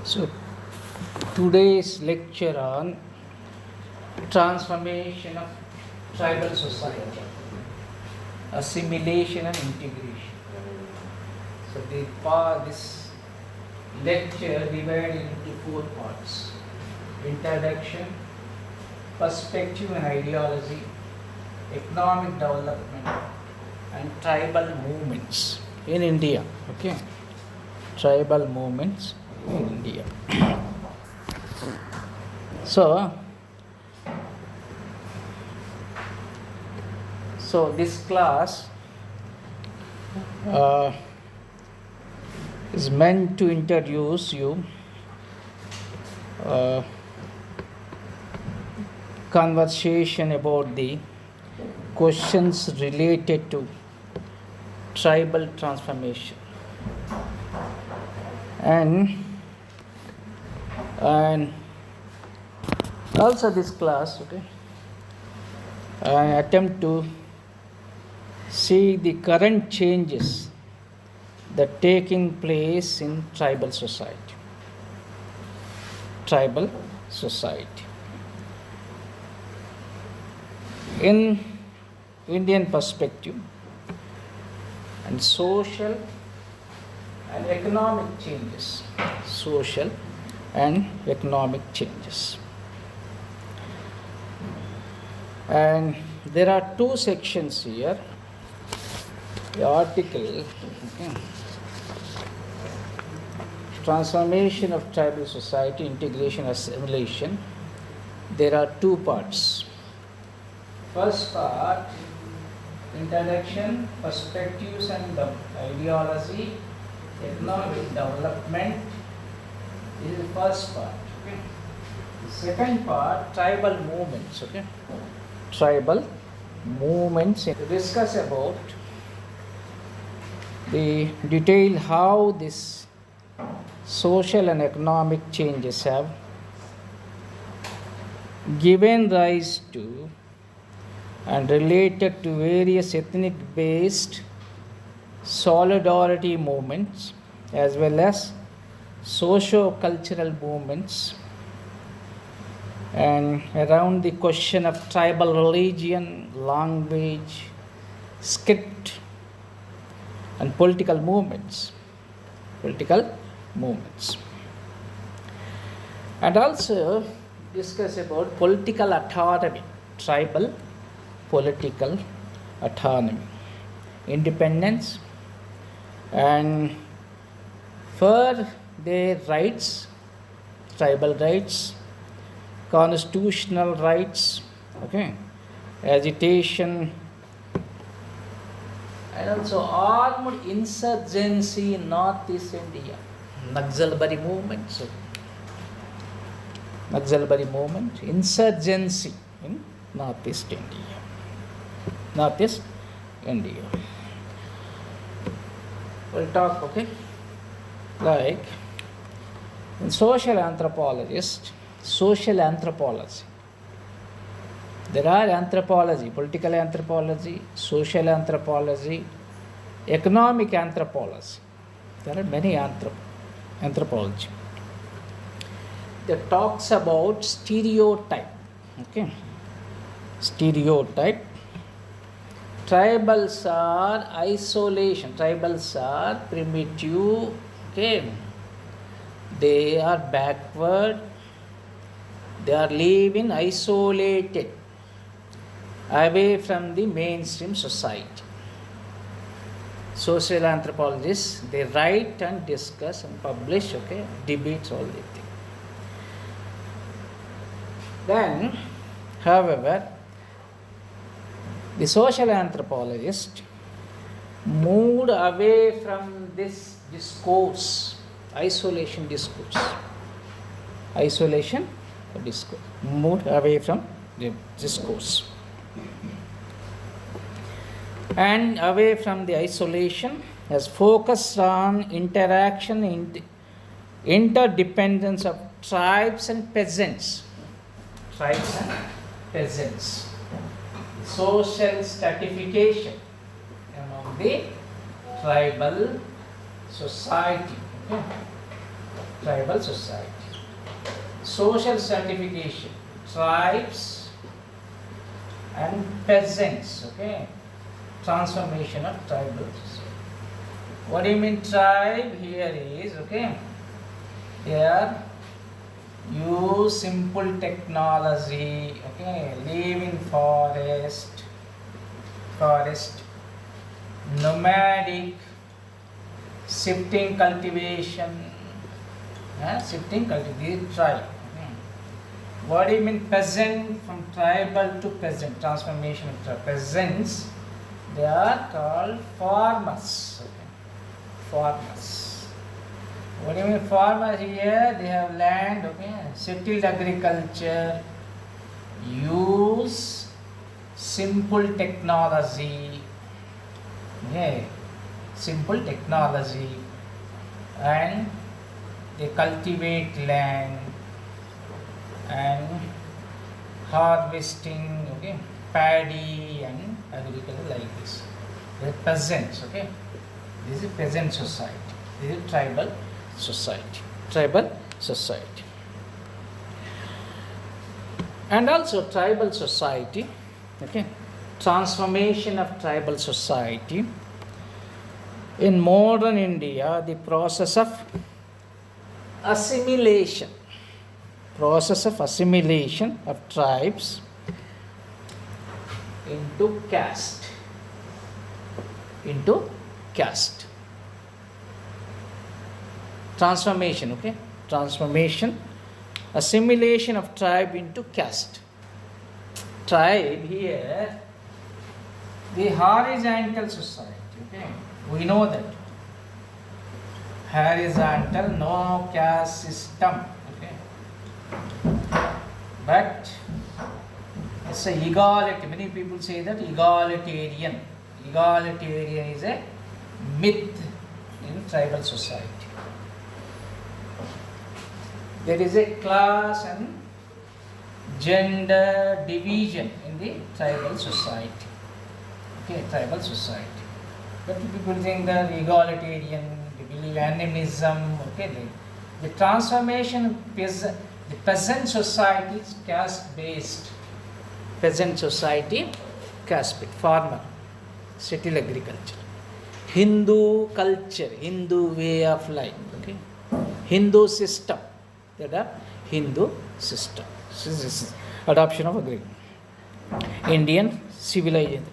So, today's lecture on transformation of tribal society, assimilation and integration. So, this lecture divided into 4 parts: introduction, perspective and ideology, economic development, and tribal movements in India. Okay, tribal movements in India. So this class is meant to introduce you conversation about the questions related to tribal transformation, and also this class, I attempt to see the current changes that taking place in tribal society. In Indian perspective, and social and economic changes. And there are 2 sections here. The article, transformation of tribal society, integration, assimilation. There are 2 parts. First part, introduction, perspectives and ideology, economic development. This is the first part. The second part, tribal movements. Tribal movements. To discuss about the detail how this social and economic changes have given rise to and related to various ethnic based solidarity movements as well as socio-cultural movements, and around the question of tribal religion, language, script, and political movements. And also discuss about political autonomy, tribal political autonomy, independence, and for their rights, tribal rights, constitutional rights, agitation, and also armed insurgency in Northeast India, Naxalbari movement, insurgency in Northeast India. We'll talk, like in social anthropology. There are anthropology, political anthropology, social anthropology, economic anthropology. There are many anthropology that talks about stereotype. Stereotype. Tribals are isolation. Tribals are primitive. They are backward. They are living isolated, away from the mainstream society. Social anthropologists, they write and discuss and publish, debates, all the things. Then, however, the social anthropologist moved away from this discourse, isolation discourse, moved away from the discourse. And away from the isolation, has focused on interaction in interdependence of tribes and peasants. Social stratification among the tribal society. tribal society. Social stratification, tribes and peasants, okay, transformation of tribal society. What do you mean tribe? Here is, okay, here use simple technology, okay, live in forest, nomadic, shifting cultivation, shifting cultivation, tribe. What do you mean peasant? From tribal to peasant, transformation of tribe. Peasants, they are called farmers. Okay. Farmers. What do you mean farmers? Here they have land, okay, settled agriculture, use simple technology, okay, simple technology, and they cultivate land and harvesting, okay, paddy and agriculture like this. They are peasants, okay. This is peasant society. This is tribal society. Tribal society. And also tribal society, okay, transformation of tribal society. In modern India, the process of assimilation of tribes into caste. Transformation, okay, assimilation of tribe into caste. Tribe here, the horizontal society, okay, we know that horizontal, no caste system, okay, but it's a egalitarian. Many people say that egalitarian is a myth in tribal society. There is a class and gender division in the tribal society. Okay, tribal society. But people think that egalitarian, they believe animism, okay. The transformation of the peasant society is caste-based. Peasant society, caste-based, farmer, settled agriculture. Hindu culture, Hindu way of life, okay. Hindu system, that are Hindu system. This is adoption of agriculture. Indian civilization.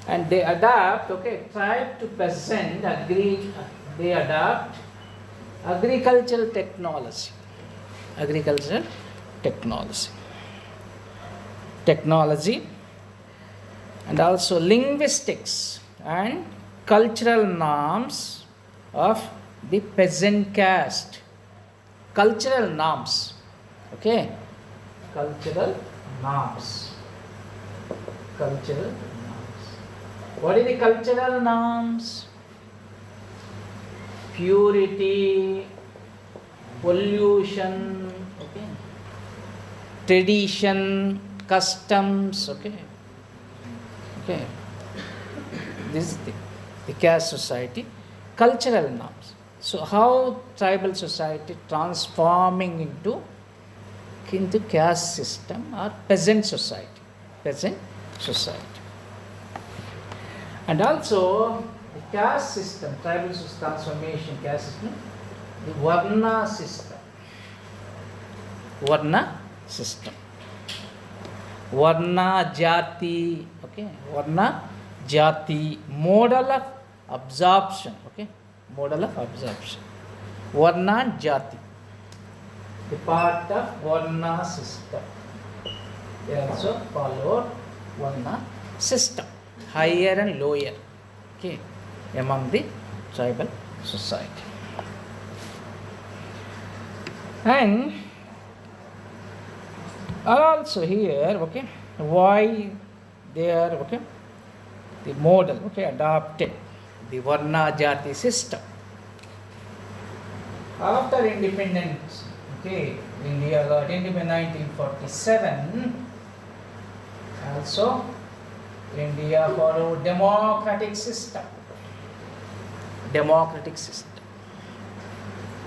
And they adapt, okay, tribe to peasant, they adapt agricultural technology. Technology and also linguistics and cultural norms of the peasant caste. Cultural norms, okay, cultural norms. What are the cultural norms? Purity, pollution, okay, tradition, customs, okay. This is the caste society, cultural norms. So how tribal society transforming into caste system or peasant society. And also the caste system, tribal transformation caste system, the Varna system. Varna Jati, okay, Varna Jati, model of absorption, okay, Varna Jati, the part of Varna system. They also follow Varna system, higher and lower, okay, among the tribal society. And also here, okay, why they are, okay, the model, okay, adopted the Varna Jati system. After independence, okay, India got independence 1947. Also, India followed democratic system.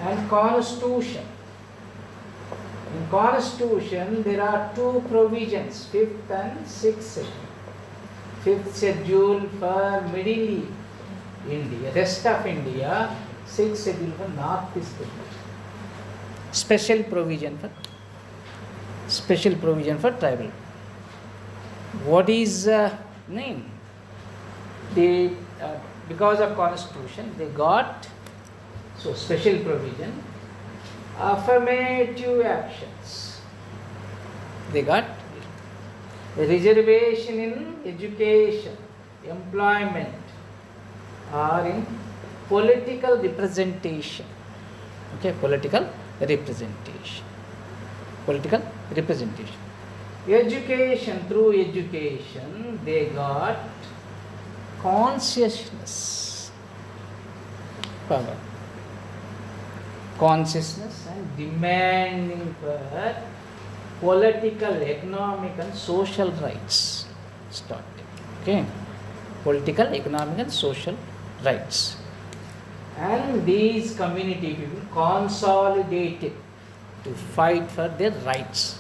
and constitution. In constitution there are two provisions, 5th and 6th schedule. 5th schedule for middle India, rest of India, 6th schedule for northeast India. Special provision for tribal. What is name? They because of constitution they got so special provision, affirmative actions. They got reservation in education, employment, or in political representation. Okay, political representation. Education, through education they got consciousness power. Consciousness and demanding for political, economic and social rights started. Okay, political, economic and social rights. And these community people consolidated to fight for their rights.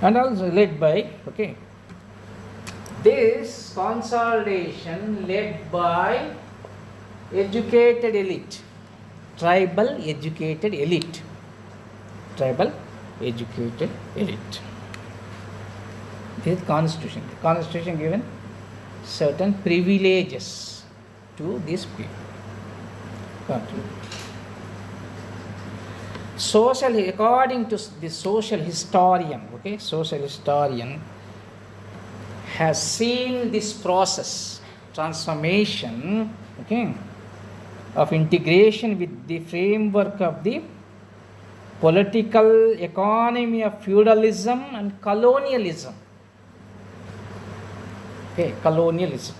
And also led by, okay, this consolidation led by educated elite, tribal educated elite. This constitution. The constitution given certain privileges to these people. Social, according to the social historian, has seen this process, transformation, of integration with the framework of the political economy of feudalism and colonialism. Colonialism.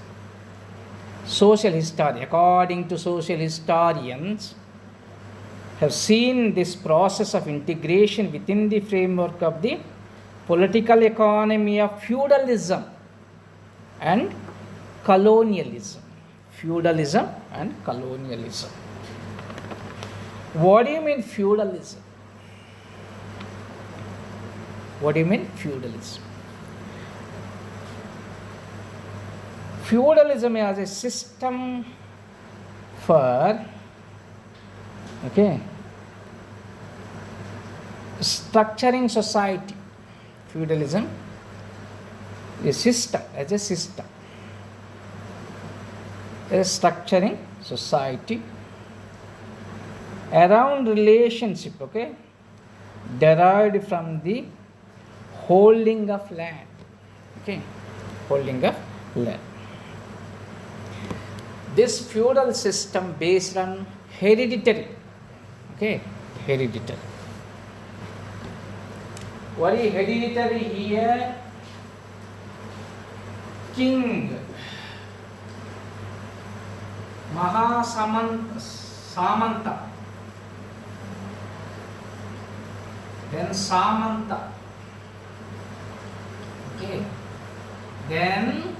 Social history, according to social historians, have seen this process of integration within the framework of the political economy of feudalism and colonialism. What do you mean feudalism? Feudalism as a system for structuring society. Feudalism is a system structuring society around relationship, derived from the holding of land. This feudal system based on hereditary. What is hereditary here? King, Samanta, then Samanta, then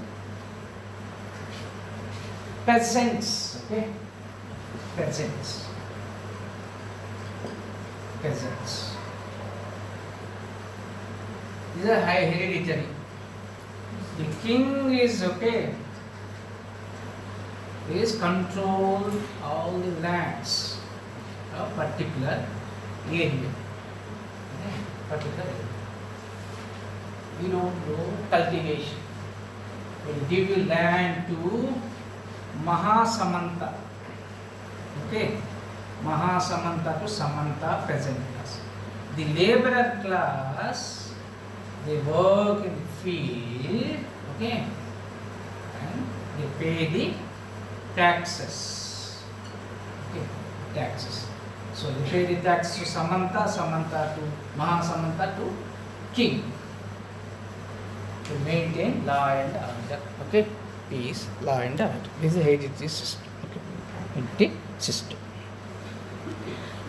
peasants, peasants. These are high hereditary. The king is control all the lands of particular area. We don't do cultivation. We'll give you land to Mahasamanta. Mahasamanta to Samanta, peasant class. The laborer class, they work in the field, and they pay the taxes. So they pay the tax to Samanta to Mahasamanta to king, to maintain law and order. Peace, law and order. This is a hereditary system. Hereditary system.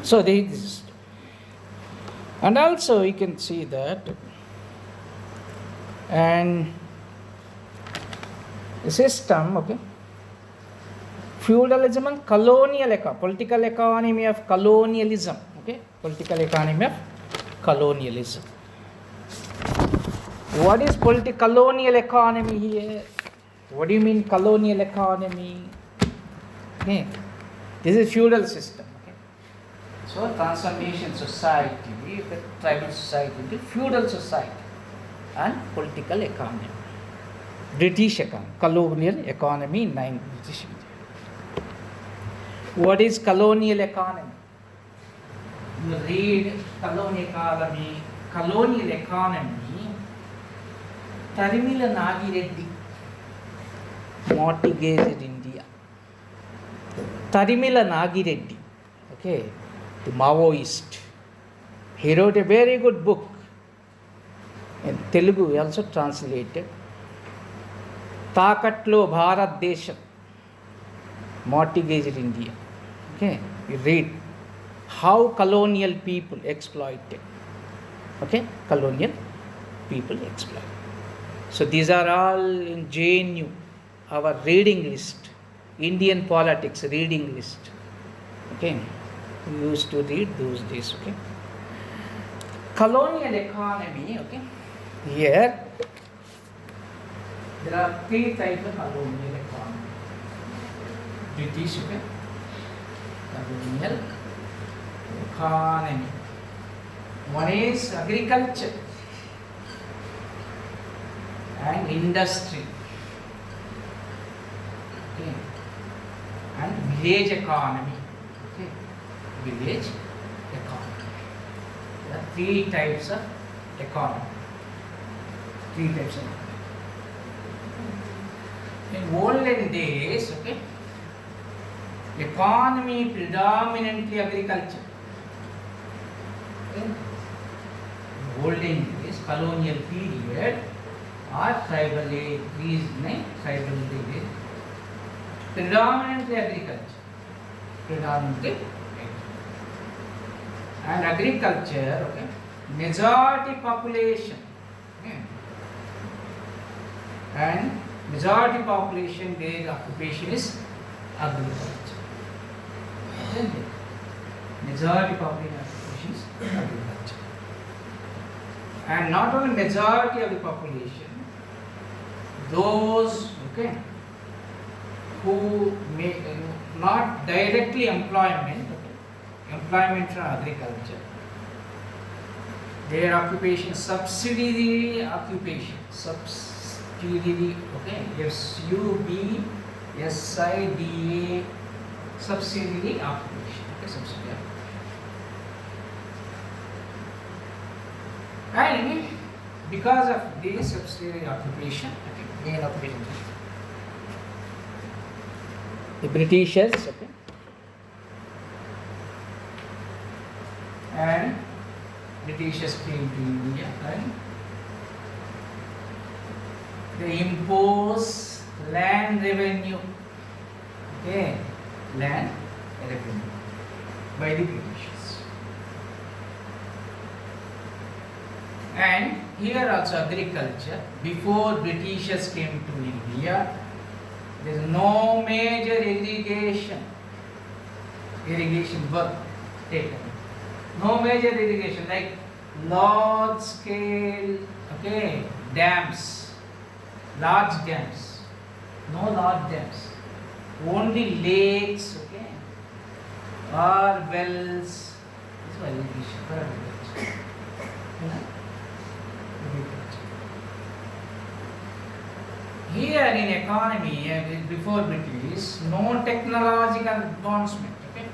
So this is the system. And also you can see that, and the system Feudalism and colonial economy, political economy of colonialism. Okay, political economy of colonialism. What is colonial economy here? What do you mean colonial economy? Okay, this is feudal system. Okay, so transformation society, the tribal society into feudal society and political economy. British economy, colonial economy in British India. What is colonial economy? You read colonial economy. Colonial economy. Tarimila Nagireddy mortgaged India. Tarimila Nagireddy, okay, the Maoist. He wrote a very good book. In Telugu, he also translated. Takatlo Bharat Desham, mortgaged India. Okay, you read how colonial people exploited. Okay, colonial people exploited. So these are all in JNU, our reading list, Indian politics reading list. Okay, we used to read those days. Okay, colonial economy. Okay, here there are three types of colonial economy. British, okay, colonial economy. One is agriculture and industry, okay, and village economy, okay, village economy. There are three types of economy. Three types of economy. In olden days, okay, economy predominantly agriculture. Okay. In olden days, colonial period, or tribal age, tribal age, predominantly agriculture. Predominantly agriculture. And agriculture, okay, majority population. Okay. And majority population, their occupation is agriculture. Okay. Majority population occupation is agriculture. And not only majority of the population, those, okay, who may not directly employment, okay, employment from agriculture, their occupation, subsidiary occupation, subsidiary, okay, SUBSIDA, subsidiary occupation, okay, subsidiary occupation. And because of this subsidiary occupation, okay, main occupation, the Britishers, okay, and Britishers came to India and they impose land revenue, okay, land revenue by the Britishers. And here also agriculture, before Britishers came to India, there is no major irrigation work taken. No major irrigation like large scale, okay, dams, large dams. No large dams. Only lakes, okay, or wells. This is why irrigation for agriculture. Here in economy, before British, no technological advancement, okay?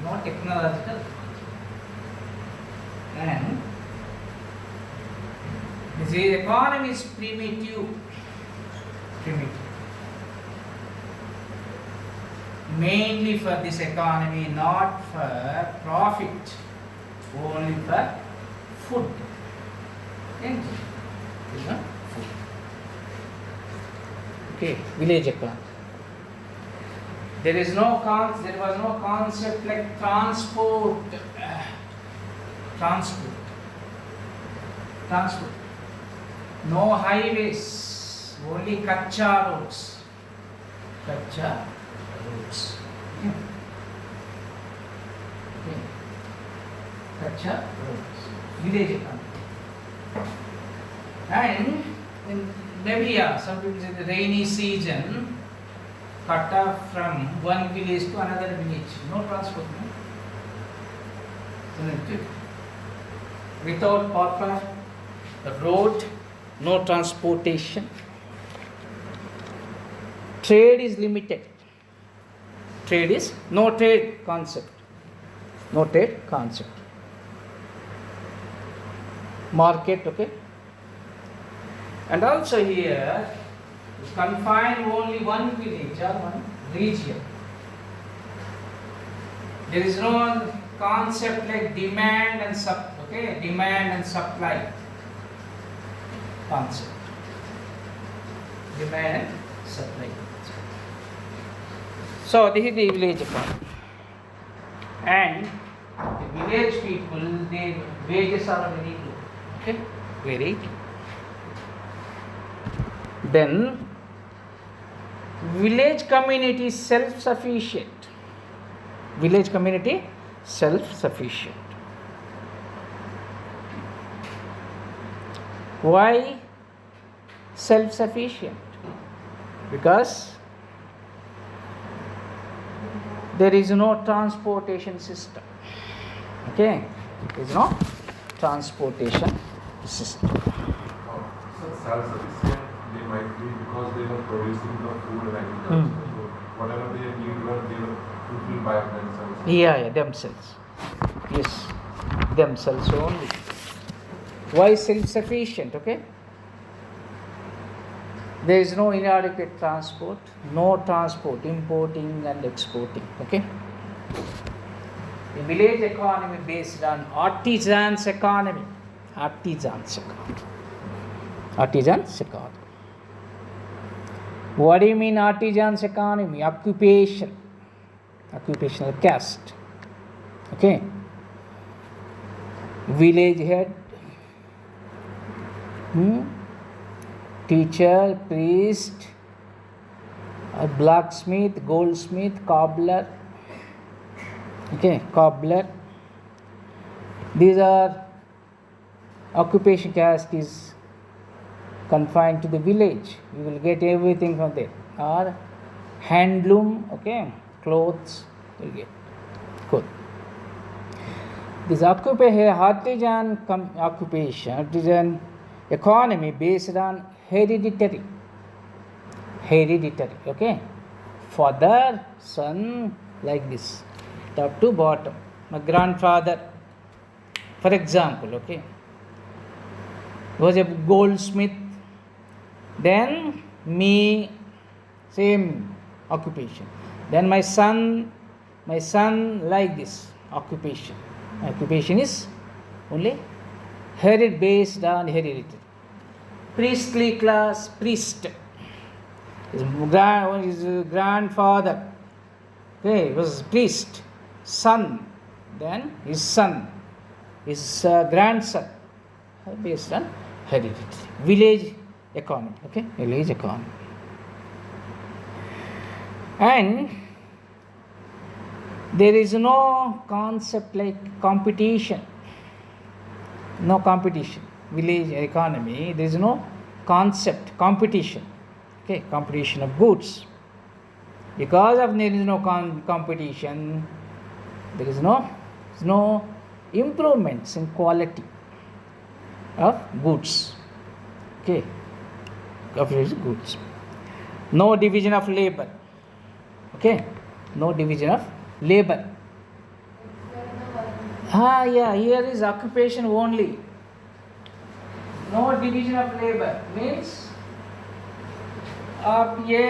No technological advancement. And this economy is primitive. Mainly for this economy, not for profit, only for food. Okay? Food. Okay, village economy. There was no concept like transport. No highways, only kacha roads. roads. Okay. Okay. Kacha roads. Village economy. And maybe some people say the rainy season cut off from one village to another village. No transport. No? Without proper road, no transportation. Trade is limited. Trade is no trade concept. No trade concept. Market, okay. And also here, confined only one village or one region. There is no concept like demand and supply concept. Demand and supply concept. So this is the village economy. And the village people, their wages are very low. Okay, very. Then village community self-sufficient. Village community self-sufficient. Why self-sufficient? Because there is no transportation system. Okay, there is no transportation system. So self-sufficient they might be because they were producing the food and agriculture. So whatever they need they were fulfilled by themselves. Yeah, themselves. Yes, themselves only. Why self-sufficient? Okay. There is no inadequate transport, no transport, importing and exporting. Okay. The village economy based on artisans economy. Artisans economy. Artisans economy. What do you mean artisans economy? Occupation. Occupational caste. Okay. Village head. Teacher, priest, a blacksmith, goldsmith, cobbler. Okay, cobbler. These are occupation caste is confined to the village. You will get everything from there. Or handloom, okay, clothes you will get. Good. This artisan occupation, artisan economy based on hereditary, okay, father, son, like this, top to bottom. My grandfather, for example, okay, was a goldsmith, then me, same occupation, then my son like this occupation. Occupation is only based on heredity. Priestly class, priest. His grandfather, okay, was priest. Son, then his son, his grandson, based on heredity. Village economy, okay, village economy. And there is no concept like competition. No competition. Village economy, there is no concept, competition. Okay, competition of goods. Because of there is no competition, there is no improvements in quality of goods. Okay, of goods. No division of labor. Okay, no division of labor. Yeah, here is occupation only. No division of labor means आप ये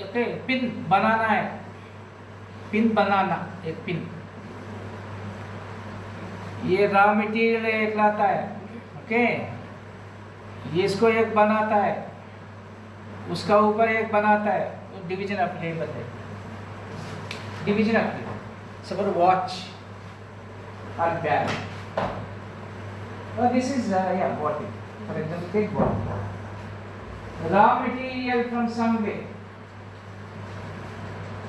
okay pin बनाना है, pin बनाना, एक pin, ये raw material एक लाता है, okay, ये इसको एक बनाता है, उसका ऊपर एक बनाता है, वो डिवीजन ऑफ लेबर है, division of labour. Suppose watch और बैग, और this is body. For example, take bottle. Raw material from somewhere.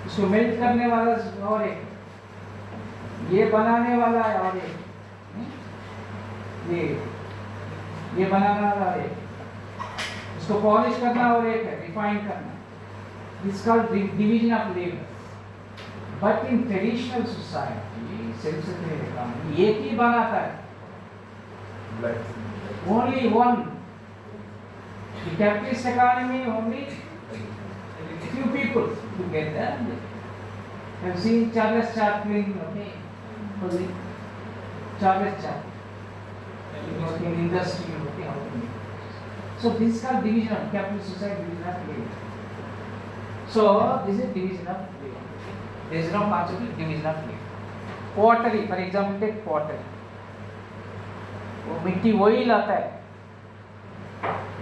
इसको मेल्ट करने वाला और एक, ये बनाने वाला है और एक, ये बनाने वाला और एक, इसको पॉलिश करना और एक है रिफाइन करना. This called division of labor. But in traditional society, self-sufficient economy, एक ही बनाता है. Only one. The capitalist economy, only few people together. Have seen Charles Chaplin, okay? Charles Chaplin. In industry, okay? So this is called division of capitalist society, division of labor. So this is division of labor. There is no concept of division of labor. Pottery, for example, take pottery. वो मिट्टी वही लाता है,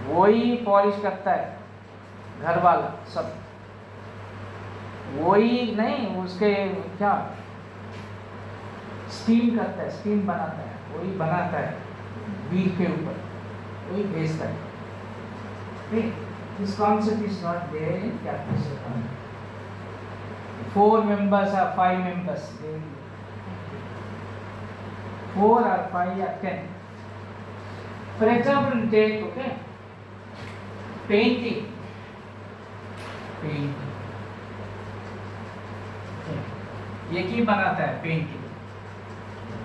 वही polish करता है, घर वाला सब वही नहीं, उसके क्या स्टीम करता है, स्टीम बनाता है, वही बनाता है व्हील के ऊपर, वही भेजता है. This concept is not there in capitalist economy. 4 members or 5 members, 4 or 5 or 10. For example, take painting. ये की बनाता है painting.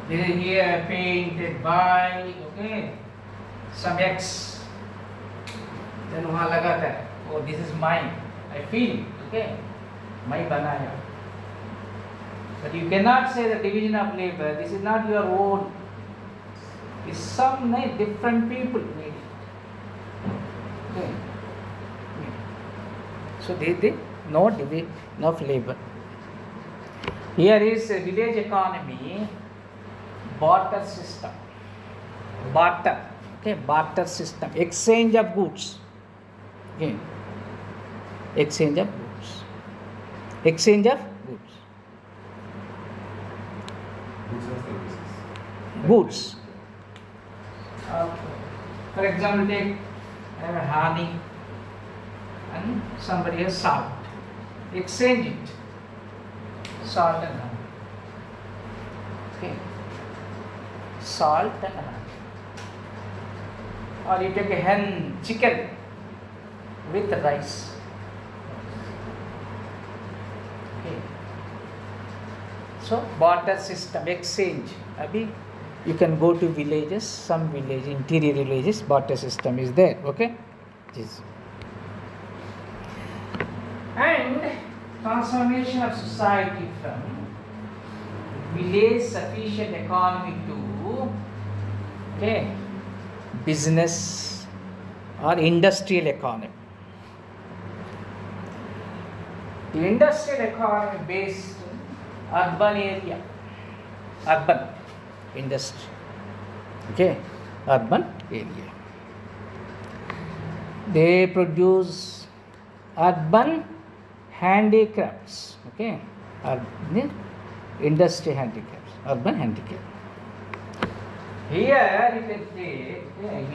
This is here painted by some X. Then वहाँ लगाता है, oh this is mine, I feel, मैं बनाया. But you cannot say the division of labor. This is not your own. It's some different people made it. So they no division of labor. Here is a village economy, barter system. Barter, barter system, exchange of goods. Exchange of goods. Exchange of goods. Goods and services. Goods. For example, take honey and somebody has salt. Exchange it. Salt and honey. Salt and honey. Or you take a hen, chicken with rice. So barter system, exchange. Abhi you can go to villages, some village, interior villages, barter system is there. Yes. And transformation of society from village sufficient economy to business or industrial economy. The industrial economy based urban area, urban industry, urban area. They produce urban handicrafts, industry handicrafts, urban handicraft. Here you can take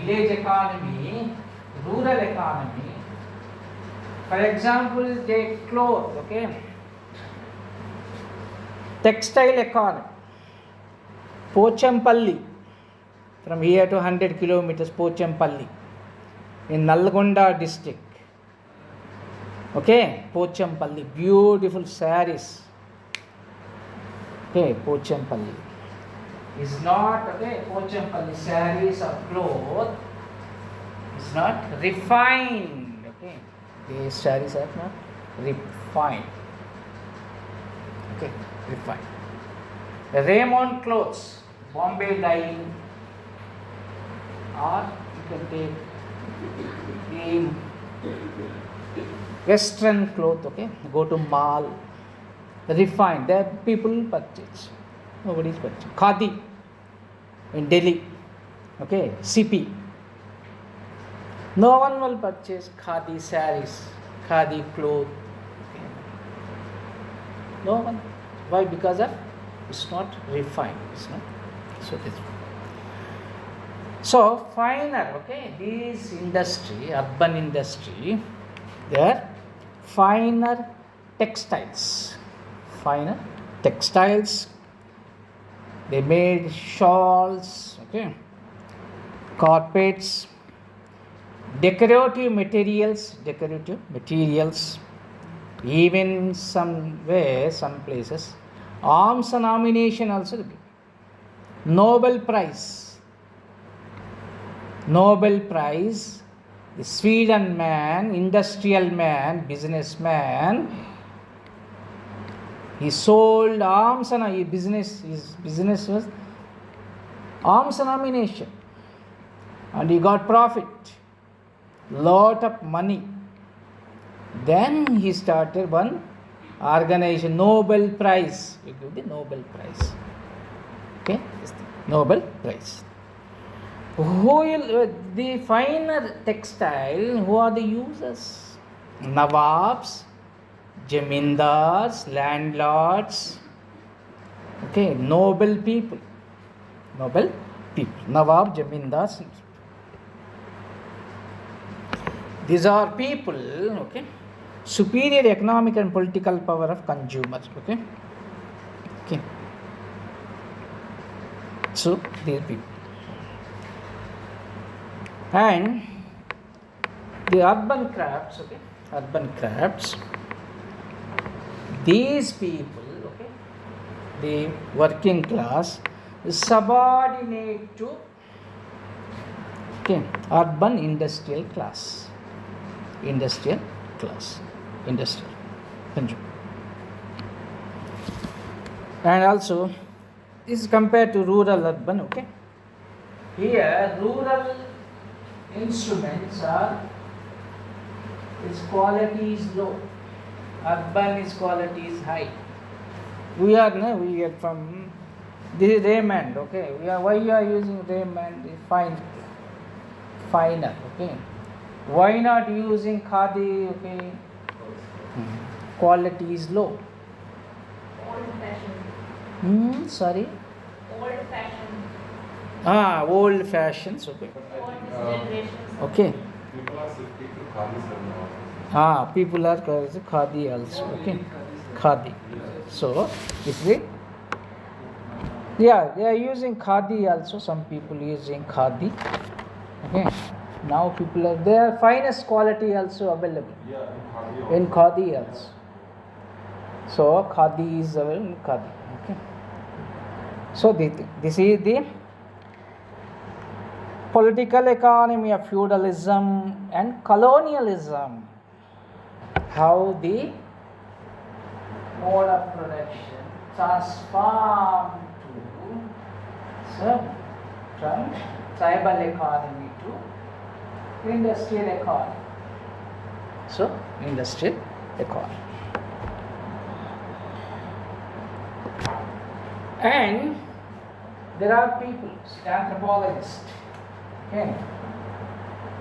village economy, rural economy. For example, take cloth, textile economy. Pochampalli, from here to 100 kilometers, Pochampalli, in Nalgonda district. Pochampalli, beautiful saris. Pochampalli is not, Pochampalli saris or cloth is not refined. These saris are not refined. Refined. Raymond clothes, Bombay dyeing, or you can take the western cloth, go to mall, refined, there people purchase, nobody is purchasing. Khadi in Delhi, CP, no one will purchase khadi saris, khadi cloth, no one. Why? Because of it's not refined, it's not. So this. So finer, this industry, urban industry, they are finer textiles, finer textiles. They made shawls, okay, carpets, decorative materials, even somewhere, some places, arms and ammunition also. Nobel Prize, the Sweden man, industrial man, businessman, he sold arms and his business was arms and ammunition, and he got profit, lot of money. Then he started one organization, Nobel Prize. You give the Nobel Prize. Okay, Nobel Prize. Who will the finer textile? Who are the users? Nawabs, Jamindars, landlords. Okay, noble people. Nawab, Jamindars. These are people, okay, superior economic and political power of consumers, okay. So these people. And the urban crafts, these people, okay, the working class is subordinate to, okay, urban industrial consumer. And also this is compared to rural urban, okay. Here rural instruments are, its quality is low, urban is quality is high. We are from this is Raymond, okay. Why you are using Raymond is finer, okay. Why not using khadi, okay? Quality is low. Old fashioned. Sorry. Old fashioned. Old fashions, okay. Generations. Okay. People are shifting to khadi now. People are khadi also, okay. Khadi. So this way. Yeah, they are using khadi also. Some people using khadi. Okay. Now people are their finest quality also available. Yeah, In khadi also. So khadi is available in khadi. Okay. So this is the political economy of feudalism and colonialism. How the mode of production transformed from tribal economy to industrial economy. So industrial economy. And there are people, anthropologists, okay,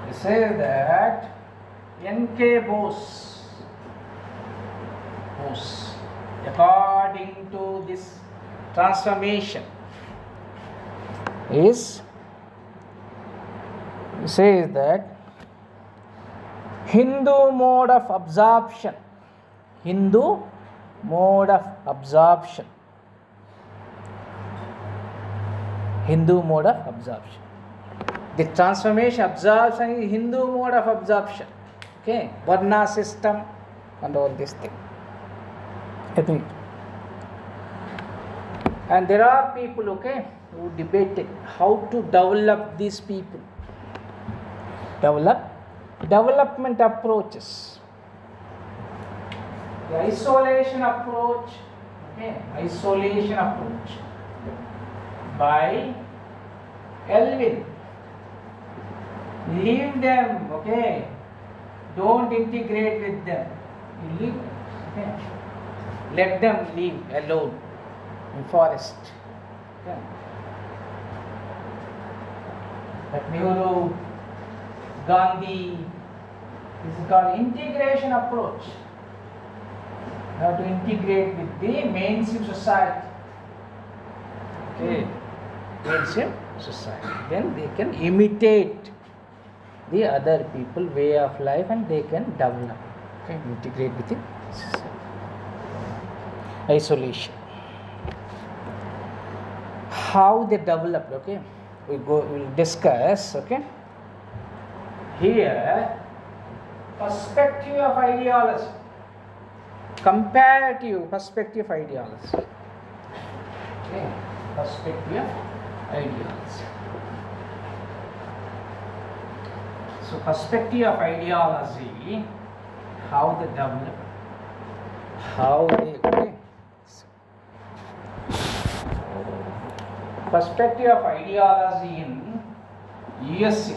they say that N.K. Bose, according to this transformation, says that Hindu mode of absorption, the transformation absorption is Hindu mode of absorption, okay, Varna system and all this thing. And there are people, okay, who debated how to develop these people. Development approaches. The isolation approach, by Elvin. Leave them, okay. Don't integrate with them. You leave them, okay. Let them live alone in forest. Okay. Like Nehru, Gandhi, this is called integration approach. You have to integrate with the mainstream society. Okay, mainstream society. Then they can imitate the other people way of life and they can develop. Okay, integrate with the society. isolation. How they developed, okay? We'll discuss, okay? Here, perspective of ideology, comparative perspective of ideology. Okay, perspective of ideology. So, perspective of ideology, how they develop, how they, okay. Perspective of ideology in USA.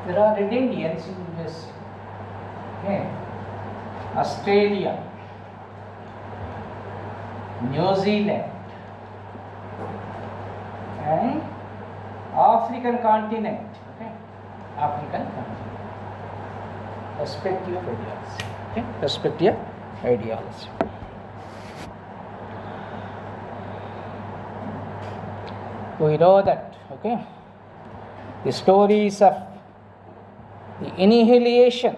There are Red Indians in USA. Okay. Australia, New Zealand, and African continent. Okay. African continent. Perspective of ideology. Okay. Perspective of ideology. We know that, okay, the stories of the annihilation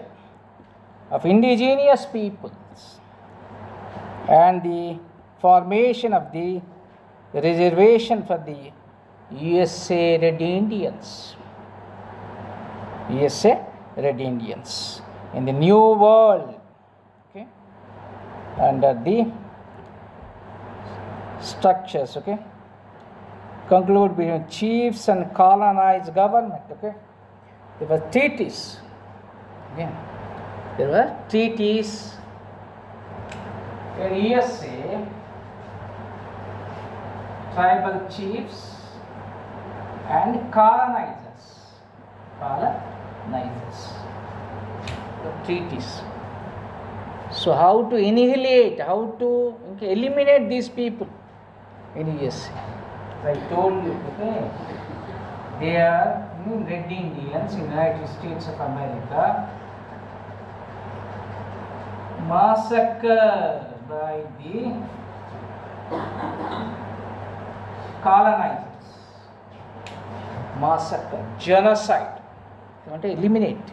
of indigenous peoples and the formation of the reservation for the USA Red Indians. USA Red Indians in the New World, okay, under the structures, okay, conclude between chiefs and colonized government, okay. There were treaties, again, there were treaties in USA, tribal chiefs and colonizers, the treaties. So how to annihilate, how to eliminate these people in USA? I told you, okay, they are Red Indians in United States of America, massacred by the colonizers, massacre, genocide. You want to eliminate.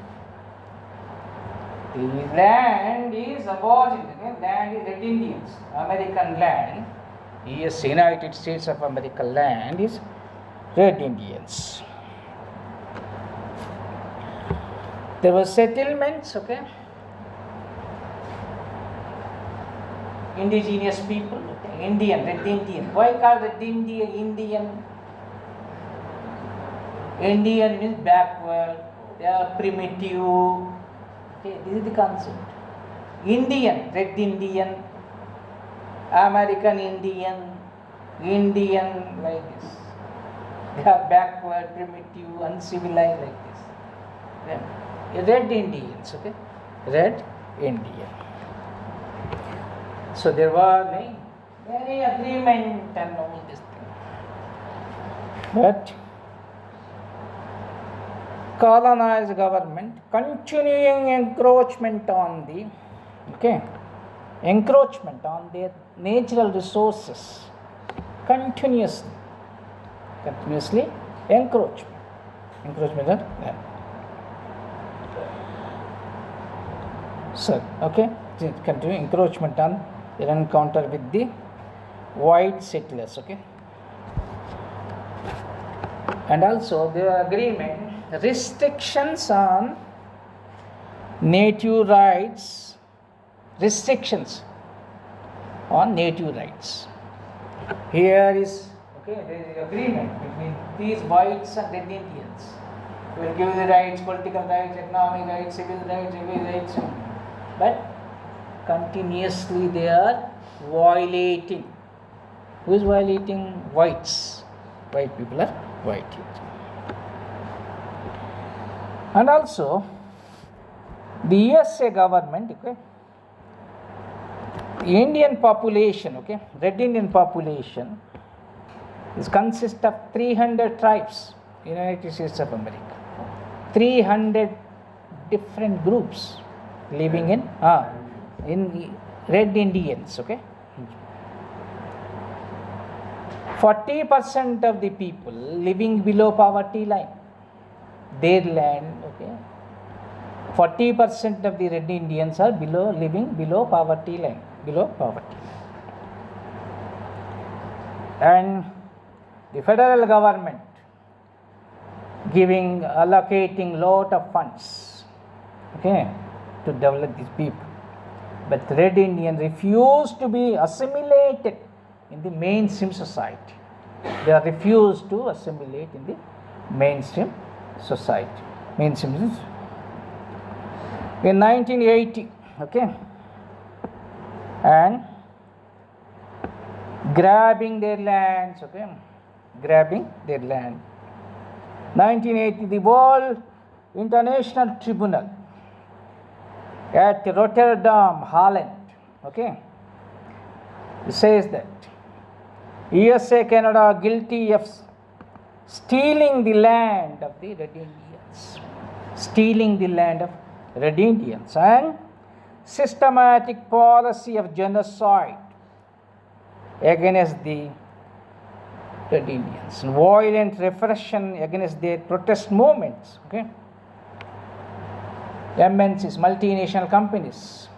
The land is aborigine, okay? Land is Red Indians, American land. Yes, United States of America land is Red Indians. There were settlements, okay, indigenous people, okay? Indian, Red Indian. Why called Red Indian? Indian means backward, they are primitive. Okay, this is the concept. Indian, Red Indian, American Indian, Indian like this. They are backward, primitive, uncivilized like this. Yeah. Red Indians, okay? Red Indian. So there was many agreement and all this thing. But colonized government continuing encroachment on the, okay, encroachment on their natural resources, continuously encroachment on them. So, okay, continue encroachment on their encounter with the white settlers, okay, and also the agreement restrictions on native rights, restrictions on native rights. Here is, okay, there is agreement between these whites and Red Indians. We will give the rights, political rights, economic rights, civil rights, but continuously they are violating. Who is violating? Whites. White people are violating. And also the USA government, okay, the Indian population, okay, Red Indian population is consists of 300 tribes in the United States of America. 300 different groups living in Red Indians, okay. 40% of the people living below poverty line. Their land, okay. 40% of the Red Indians are living below poverty line. below poverty line. And the federal government allocating lot of funds, okay, to develop these people. But Red Indians refused to be assimilated in the mainstream society. They are refused to assimilate in the mainstream society. Mainstream in 1980, okay, and grabbing their lands, okay, grabbing their land. 1980, the World International Tribunal at Rotterdam, Holland, okay, says that USA, Canada are guilty of stealing the land of the Red Indians, stealing the land of Red Indians, and systematic policy of genocide against the Red Indians, violent repression against their protest movements, okay. MNCs, multinational companies,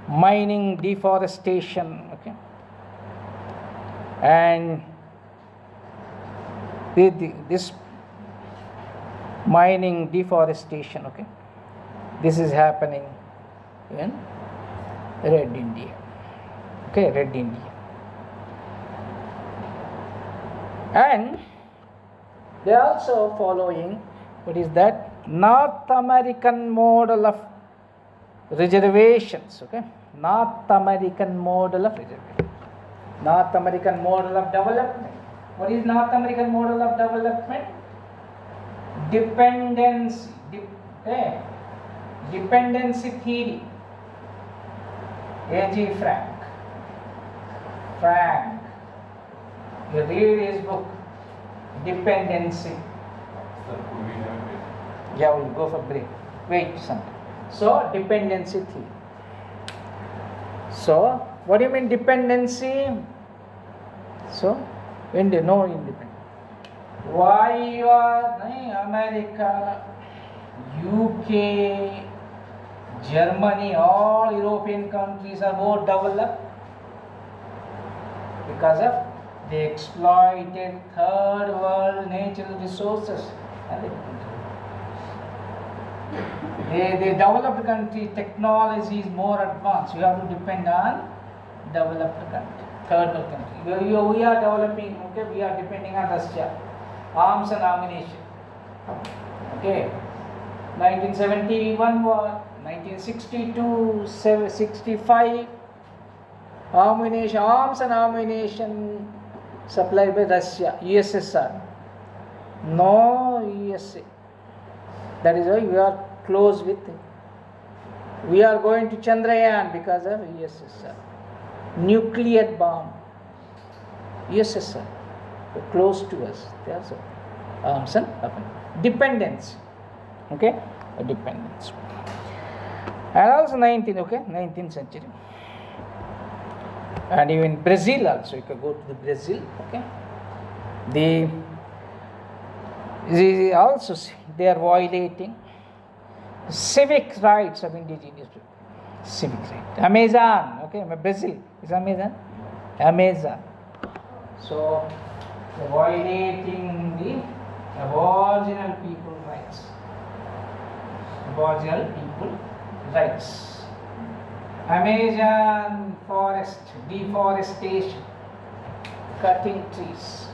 mining, deforestation, okay, and this mining, deforestation, okay, this is happening in Red India, okay, Red India. And they are also following what is that North American model of reservations, okay, North American model of reservation, North American model of development. What is North American model of development? Dependency, dependency theory. A.G. Frank, you read his book, Dependency. Sir, could we have it? Yeah, we'll go for break. Wait some. So, dependency theory. So, what do you mean dependency? So, when they know independence. Why you are America, UK, Germany, all European countries are more developed? Because of they exploited third world natural resources. They developed country, technology is more advanced. You have to depend on developed country, third world country. We are developing, okay, we are depending on Russia, arms and ammunition. Okay, 1971 war, 1962, 65, ammunition, arms and ammunition supplied by Russia, USSR. No USA. That is why we are close with it. We are going to Chandrayaan because of USSR. Nuclear bomb. USSR. Close to us. They are so arms and dependence. Okay? A dependence. And also 19th century. And even Brazil also, you can go to the Brazil, okay. They also, they are violating civic rights of indigenous people. Civic rights. Amazon, okay, Brazil is Amazon. So, they are violating the aboriginal people rights. Aboriginal people rights. Amazon forest, deforestation, cutting trees.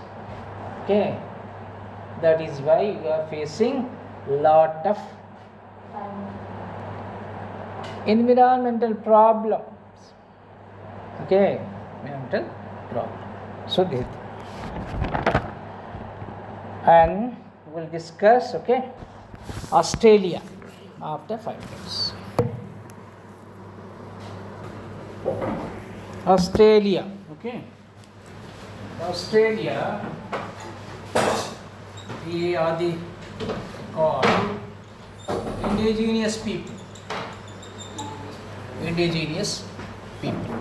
Okay, that is why we are facing lot of environmental problems. Okay, environmental problem. So this, and we'll discuss, okay, Australia after 5 minutes. Australia, okay. Australia, we are the called indigenous people. Indigenous people.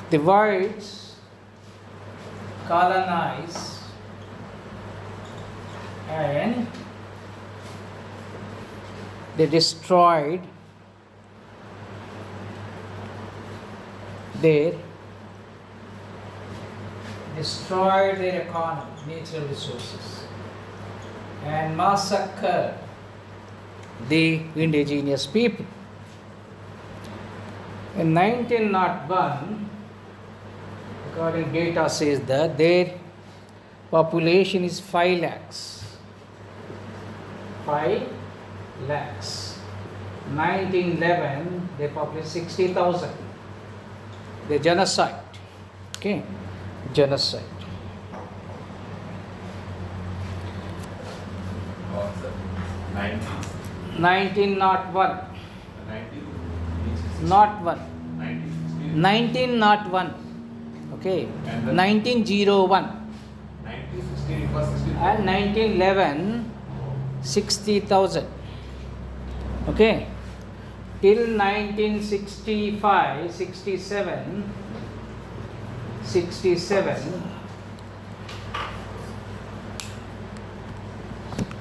The whites colonize and they destroyed they destroyed their economy, natural resources, and massacred the indigenous people. In 1901, according data says that their population is 5 lakhs. 5 lakhs. 1911, they population 60,000. The genocide. Okay, genocide. Oh, sir. 90s. 1901. 90s. Not one. 90s. 1901. Okay. And then- 1901. 1960, it was 60. And 1911, 60,000. Okay. Till 1965, 67,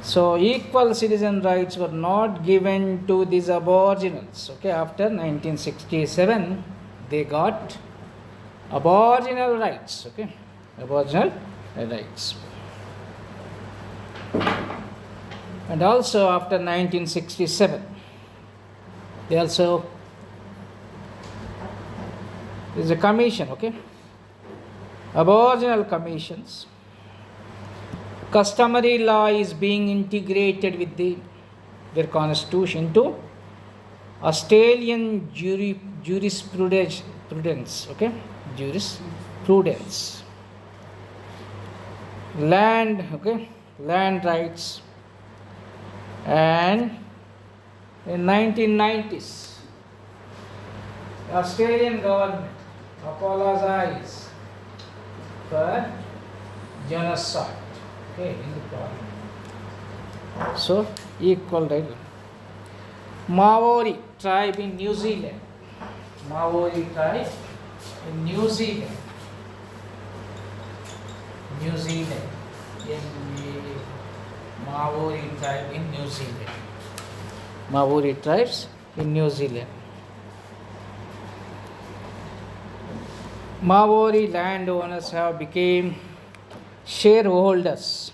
so equal citizen rights were not given to these aboriginals. Okay, after 1967, they got aboriginal rights. Okay, aboriginal rights. And also after 1967, they also, there is a commission, okay, aboriginal commissions. Customary law is being integrated with their constitution to Australian jurisprudence, okay, jurisprudence. Land, okay, land rights. And in 1990s, the Australian government apologized for genocide. Okay, in the parliament. So, equal right. Maori tribe in New Zealand. Maori tribe in New Zealand. New Zealand. Maori tribe in New Zealand. Maori tribes in New Zealand. Maori landowners have become shareholders.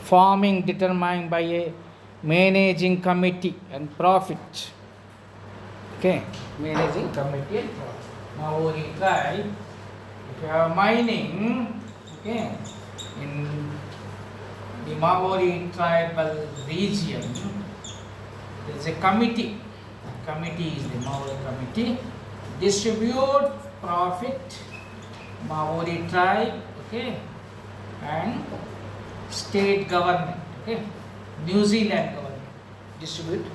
Farming determined by a managing committee and profit. Okay, managing committee and profit. Maori tribe, if you have mining, okay, in the Maori tribal region, there is a committee. Committee is the Maori committee. Distribute profit, Maori tribe, okay, and state government, okay, New Zealand government distribute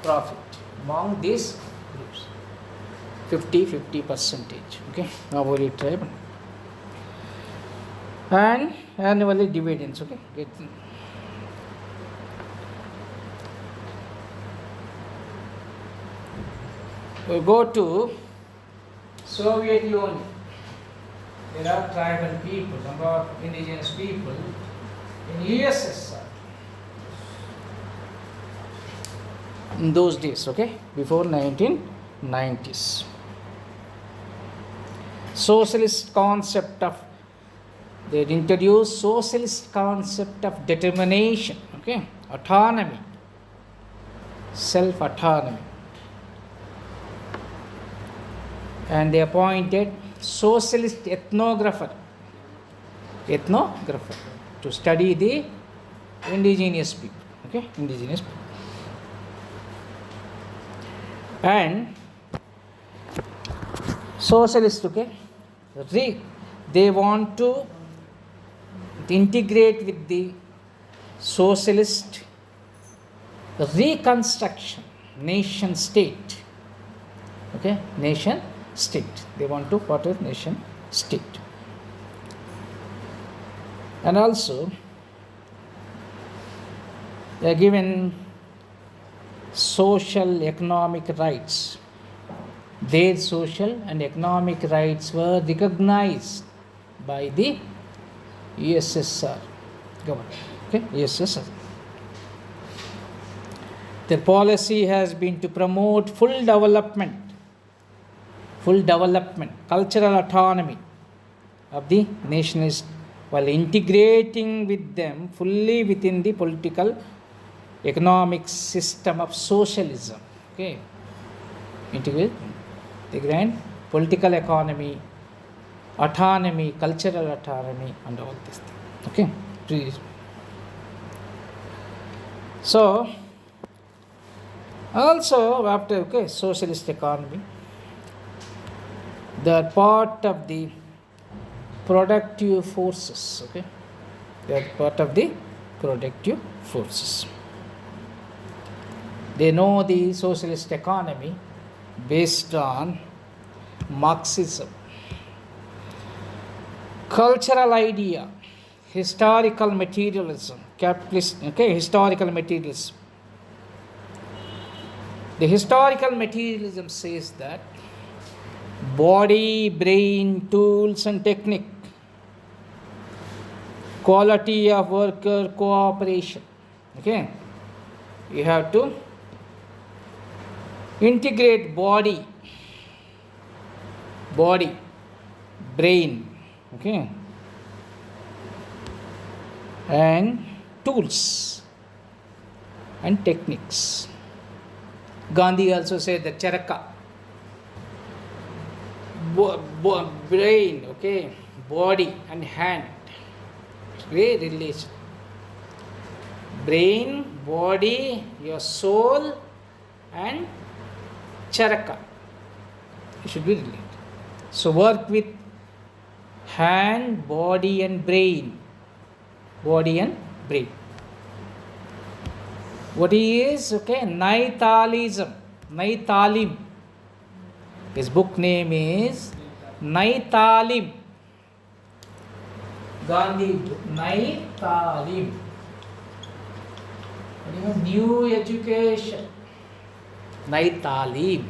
profit among these groups. 50% okay, Maori tribe. And annually dividends, okay. We go to Soviet Union. There are tribal people, number of indigenous people in USSR. In those days, okay, before 1990s. Socialist concept of, they introduced socialist concept of determination, okay, autonomy, self-autonomy. And they appointed socialist ethnographer to study the indigenous people, okay, indigenous people. And socialist, okay, they want to integrate with the socialist reconstruction, nation state, okay, nation state. They want to what is nation state. And also they are given social economic rights. Their social and economic rights were recognized by the USSR government, okay, USSR. Their policy has been to promote full development, cultural autonomy of the nationalists while integrating with them fully within the political economic system of socialism. Okay, integrate the grand political economy, autonomy, cultural autonomy, and all this thing. Okay, please. So also after socialist economy, they are part of the productive forces. Okay, they are part of the productive forces. They know the socialist economy based on Marxism, cultural idea, historical materialism, capitalist. Okay, historical materialism. The historical materialism says that body, brain, tools, and technique, quality of worker cooperation. Okay, you have to integrate body, brain, okay, and tools and techniques. Gandhi also said that charaka, brain, okay, body and hand, great relation. Brain, body, your soul, and charaka, it should be related. So work with hand, body, and brain. What is Naitalism? Naitalim. His book name is Naitalim. Gandhi book, Naitalim. New education. Naitalim.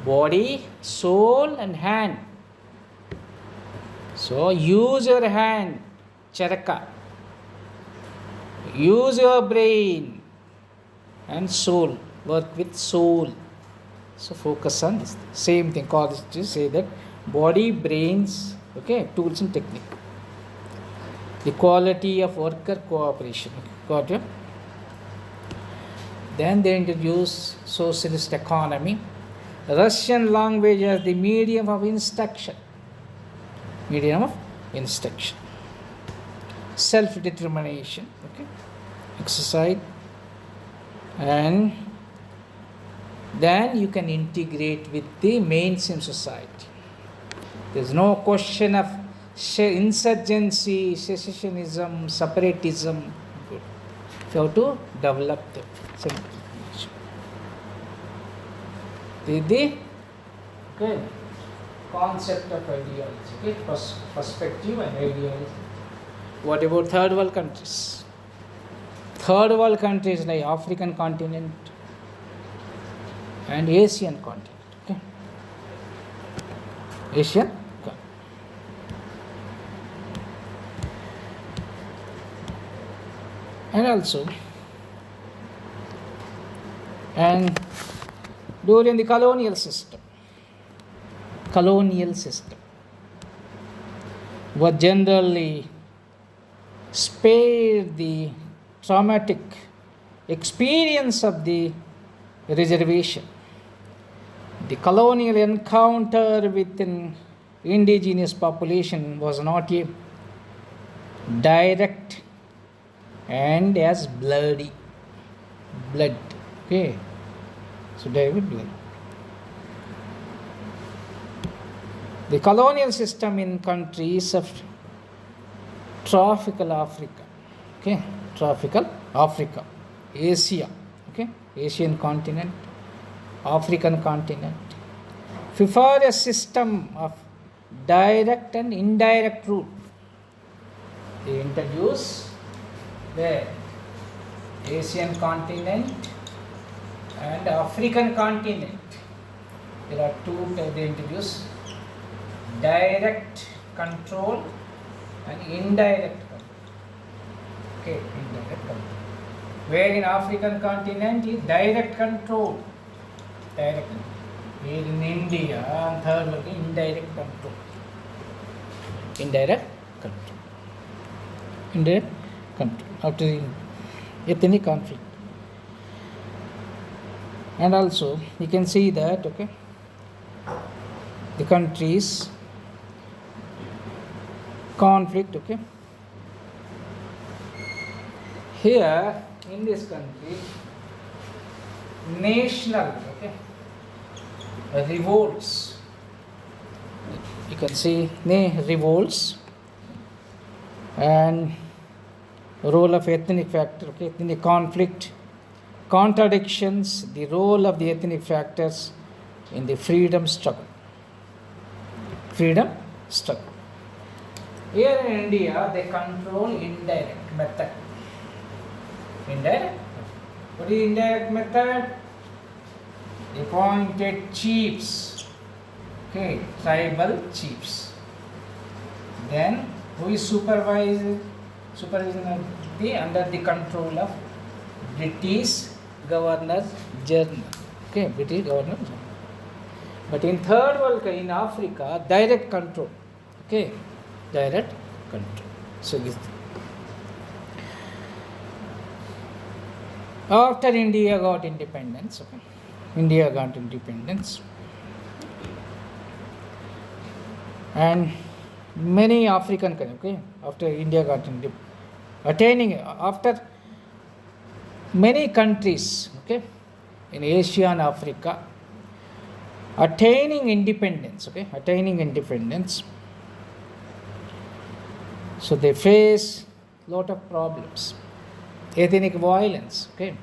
Body, soul, and hand. So use your hand, charaka. Use your brain and soul. Work with soul. So focus on this. Same thing. Colleges say that body, brains, tools and technique. The quality of worker cooperation. Got it? Then they introduce socialist economy. Russian language as the medium of instruction. Self-determination. Exercise. And then you can integrate with the mainstream society. There is no question of insurgency, secessionism, separatism. Good. You have to develop them. The concept of ideology, perspective and ideology. What about third world countries? Third world countries like African continent and Asian continent. Asian continent. And also, and during the colonial system were generally spared the traumatic experience of the reservation. The colonial encounter with an indigenous population was not a direct and as blood. So direct blood. The colonial system in countries of tropical Africa, Asia, Asian continent, African continent, prefer a system of direct and indirect rule. They introduce the Asian continent and African continent. There are two types. They introduce direct control and indirect control. Indirect control. Where in African continent is direct control. Direct control. Here in India, and third one is indirect control. Indirect control. Indirect control. After the ethnic conflict. And also, you can see that, okay, the countries conflict, okay. Here in this country, national, okay, revolts. You can see revolts and role of ethnic factor, okay, ethnic conflict, contradictions, the role of the ethnic factors in the freedom struggle. Freedom struggle. Here in India, they control indirect method. Indirect? What is indirect method? Appointed chiefs. Okay, tribal chiefs. Then, who is supervising under the control of British Governor General. Okay, British Governor General. But in third world, in Africa, direct control. Okay, direct control. So this. After India got independence, okay, India got independence, and many African countries, okay, after India got after many countries, okay, in Asia and Africa, attaining independence, okay, attaining independence. So they face lot of problems, ethnic violence, okay,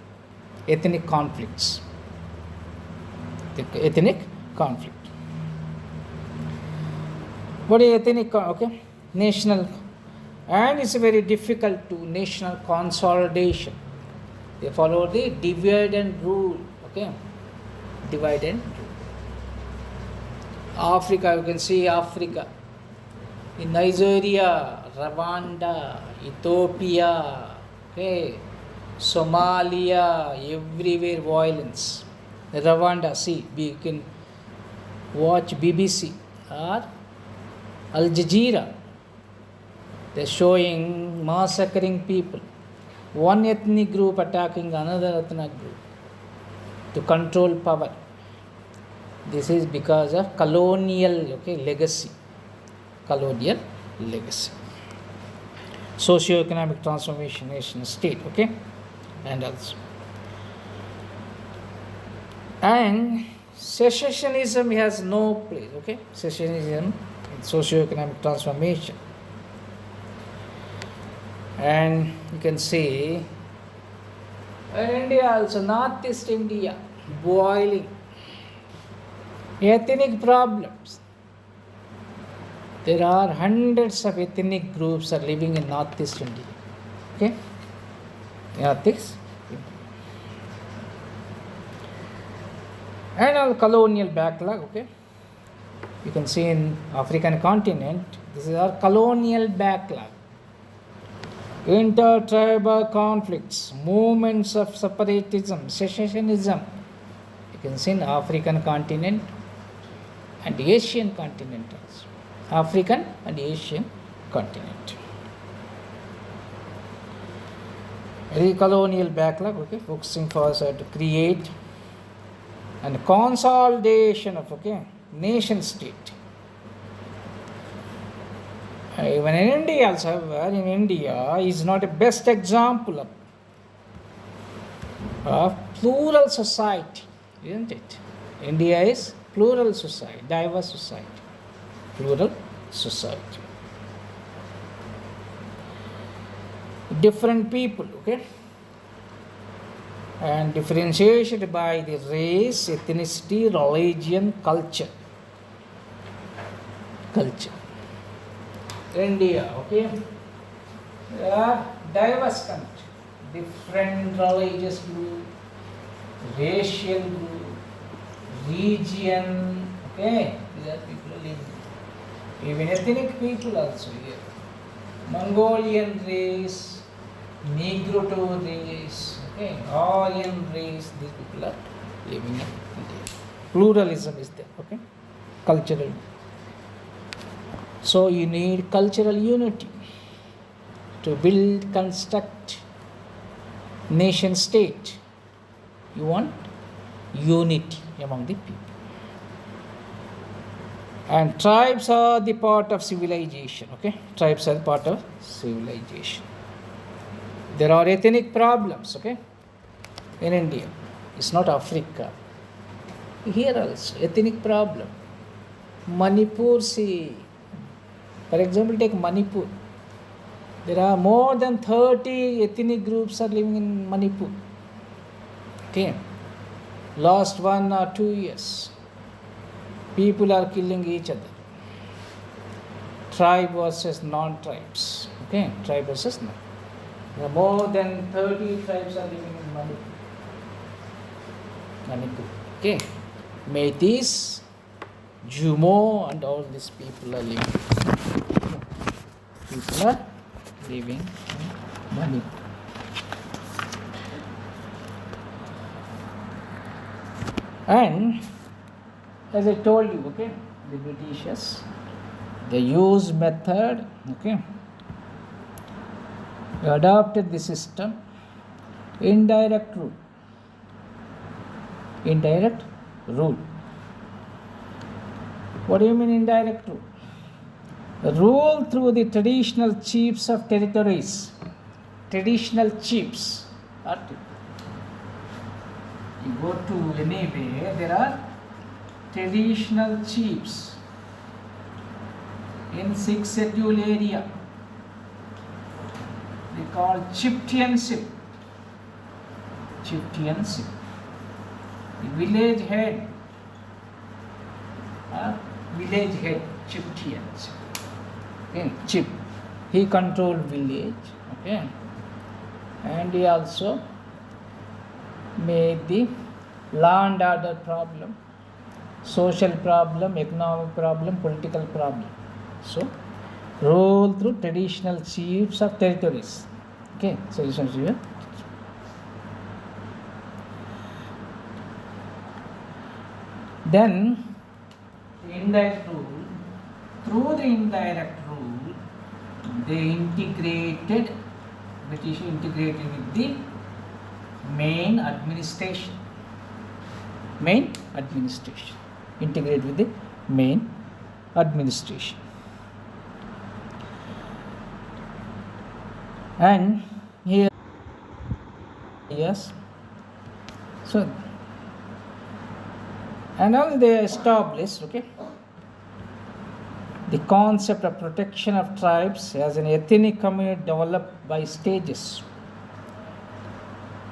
ethnic conflicts, ethnic conflict. What is ethnic, okay, national, and it's very difficult to national consolidation. They follow the divide and rule, okay, divide and rule. Africa, you can see Africa, in Nigeria, Rwanda, Ethiopia, okay, Somalia, everywhere violence. Rwanda, see, you can watch BBC or Al Jazeera. They're showing massacring people. One ethnic group attacking another ethnic group to control power. This is because of colonial, okay, legacy. Colonial legacy. Socio-economic transformation, nation state, okay, and also. And secessionism has no place, okay, secessionism in socio-economic transformation. And you can see in India also, Northeast India, boiling, ethnic problems. There are hundreds of ethnic groups are living in Northeast India. Okay? Northeast India. And our colonial backlog, okay? You can see in African continent, this is our colonial backlog. Inter-tribal conflicts, movements of separatism, secessionism. You can see in African continent and Asian continent also. African and Asian continent. Colonial backlog, okay, focusing for us to create and consolidation of, okay, nation state. Even in India also, in India is not a best example of plural society, isn't it? India is plural society, diverse society, plural society. Different people, okay, and differentiated by the race, ethnicity, religion, culture. India, okay, diverse country, different religious group, racial group, region, okay, these are people living. Even ethnic people also here. Mongolian race, Negro race, Okay, Aryan race, these people are living in India. Pluralism is there, okay? Cultural. So you need cultural unity to build, construct nation state. You want unity among the people. And tribes are the part of civilization, okay? Tribes are the part of civilization. There are ethnic problems, okay? In India. It's not Africa. Here also, ethnic problem. Manipur, see, for example, take Manipur. There are more than 30 ethnic groups are living in Manipur. Okay. Last 1 or 2 years, people are killing each other. Tribe versus non-tribes. Okay, tribe versus non. There are more than 30 tribes are living in Manipur. Manipur. Okay. Metis, Jumo, and all these people are living. People are living in Manipur. And as I told you, okay, the Britishers, they use method, okay, they adopted the system, indirect rule. Indirect rule. What do you mean indirect rule? Rule through the traditional chiefs of territories. Traditional chiefs. You go to anywhere, there are traditional chiefs in 6th schedule area. They call chieftainship. Chieftainship. The village head. Village head, chieftainship. Okay, chief. He controlled village. Okay, and he also made the land order problem, social problem, economic problem, political problem. So, rule through traditional chiefs of territories. Okay, so this is here. Then, indirect rule. Through the indirect rule, they integrated, British integrated with the main administration. Main administration. Integrate with the main administration. And here, yes. So, and also they established, okay, the concept of protection of tribes as an ethnic community developed by stages.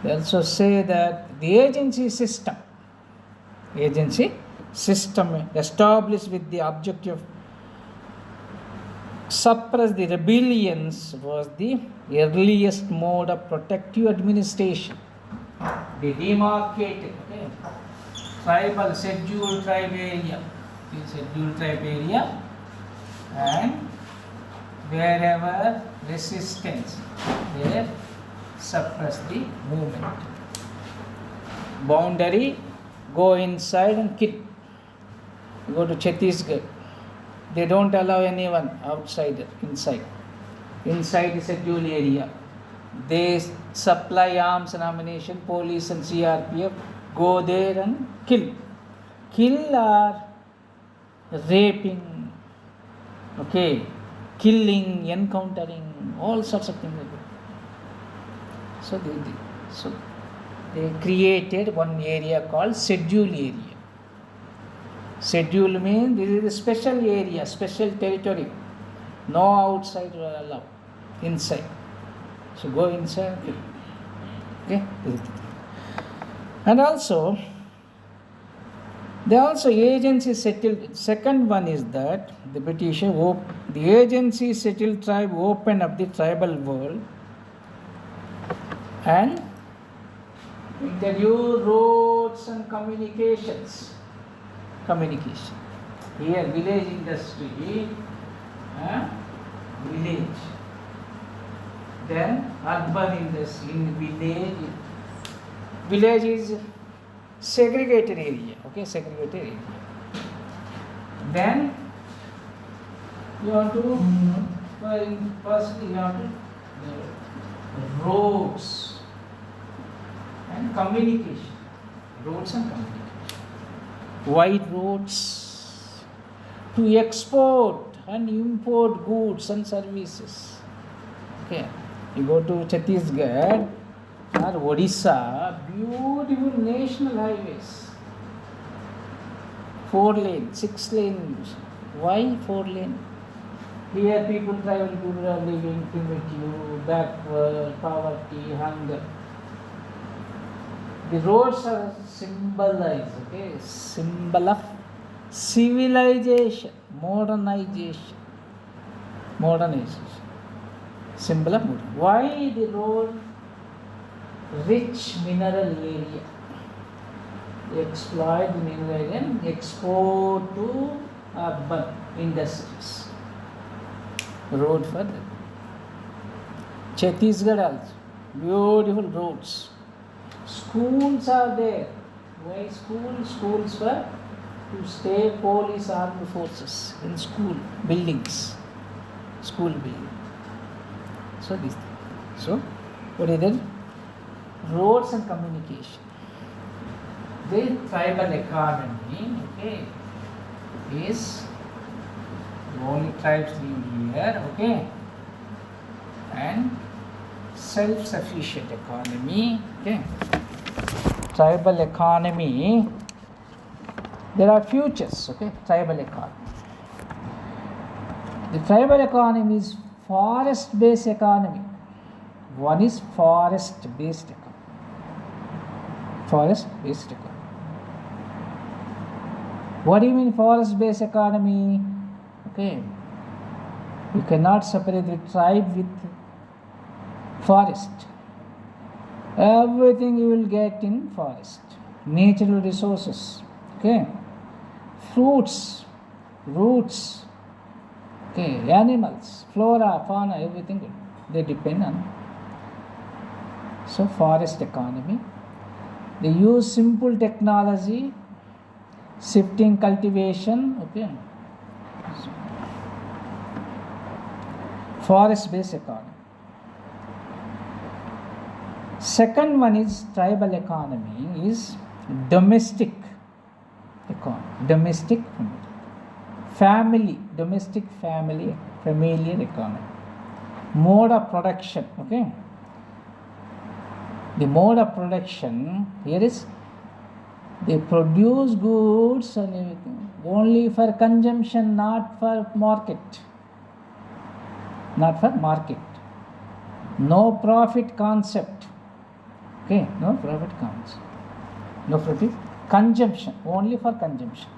They also say that the agency system established with the objective of suppress the rebellions was the earliest mode of protective administration. They demarcated, okay, tribal scheduled tribe area, and wherever resistance, there suppress the movement. Boundary, go inside and kill. You go to Chhattisgarh, they don't allow anyone outsider inside. Inside the scheduled area, they supply arms and ammunition, police and CRPF, go there and kill. Kill or raping, okay, killing, encountering, all sorts of things like that. So they created one area called schedule area. Schedule means this is a special area, special territory. No outside will allow. Inside. So go inside and kill. Okay? And also, they also agency settled. Second one is that the British, the agency settled tribe opened up the tribal world and introduced roads and communications. Communication. Here, village industry, village. Then urban industry in village, village is segregated area, okay, segregated area. Then you have to, firstly you have to roads and communication. Roads and communication. Wide roads to export and import goods and services. Okay, you go to Chhattisgarh or Odisha, beautiful national highways. 4 lane, 6 lanes. Why 4 lane? Here people travel to living primitive, backward, poverty, hunger. The roads are symbolized, okay, symbol of civilization, modernization, symbol of modern. Why the road? Rich mineral area. Exploit mineral area and export to urban industries. Road for them. Chhattisgarh also, beautiful roads. Schools are there. Why schools? Schools for to stay police armed forces in school buildings. School building. So this thing. So what is that? Roads and communication. The tribal economy, okay, is only tribes live here, okay, and self-sufficient economy, okay. Tribal economy, there are futures, okay, tribal economy. The tribal economy is forest-based economy. One is forest-based economy. Forest-based economy. What do you mean forest-based economy? Okay, you cannot separate the tribe with forest. Everything you will get in forest. Natural resources, okay, fruits, roots, okay, animals, flora, fauna, everything they depend on. So forest economy. They use simple technology, shifting cultivation, okay. Forest-based economy. Second one is tribal economy is domestic economy. Domestic family, domestic family, familiar economy. Mode of production, okay. The mode of production here is they produce goods and everything only for consumption, not for market. Not for market. No profit concept. Okay, no profit concept. No profit consumption, only for consumption.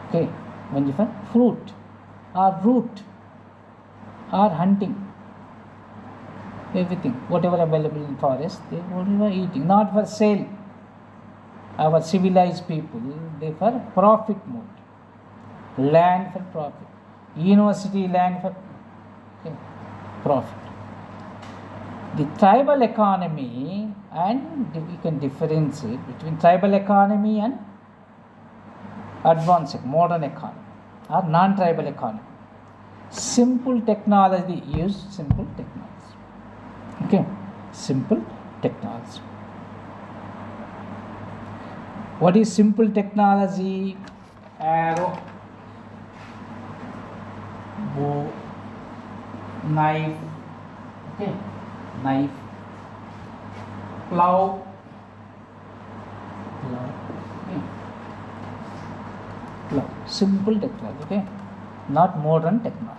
Okay, only for fruit or root or hunting. Everything, whatever available in forest, they only for eating, not for sale. Our civilized people, they for profit mode. Land for profit. University land for profit. The tribal economy, and we can differentiate between tribal economy and advanced modern economy or non-tribal economy. Simple technology, use simple technology. Okay, simple technology. What is simple technology? Arrow, bow, knife, okay, knife, plow, okay, plow. Simple technology, okay, not modern technology.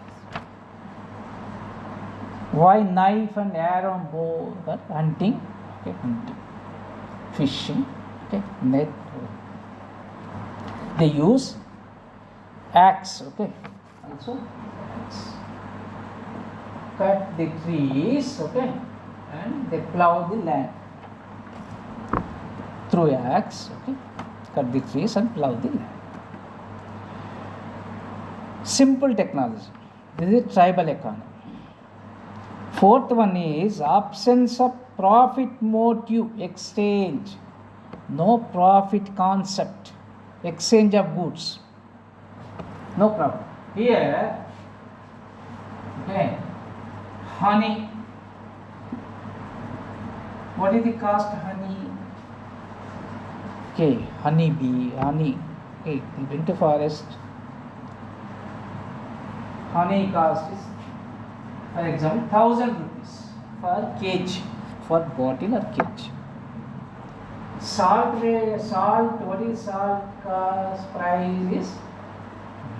Why knife and arrow and bow? For hunting, okay, hunting, fishing, okay, net. They use axe, okay, also axe. Cut the trees, okay, and they plow the land through axe, okay, cut the trees and plow the land. Simple technology. This is tribal economy. Fourth one is absence of profit motive exchange. No profit concept. Exchange of goods. No profit. Here, okay, honey. What is the cost honey? Okay, honey bee, honey. Okay, you went to forest. Honey cost is, for example, 1,000 rupees per kg, for bottle or kg. Salt, what is salt cost price is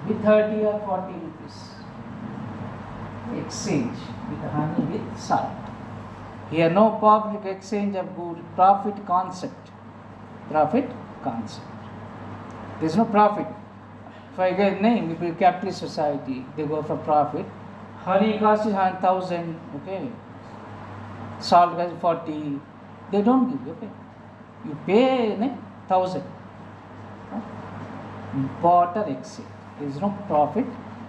with 30 or 40 rupees. Exchange with honey with salt. Here no public exchange of good, profit concept. Profit concept. There is no profit. If I get name, if you capitalist society, they go for profit. Honey cost is 1,000, okay. Salt cost is 40. They don't give, okay. You pay 1,000. Barter exchange. There is no profit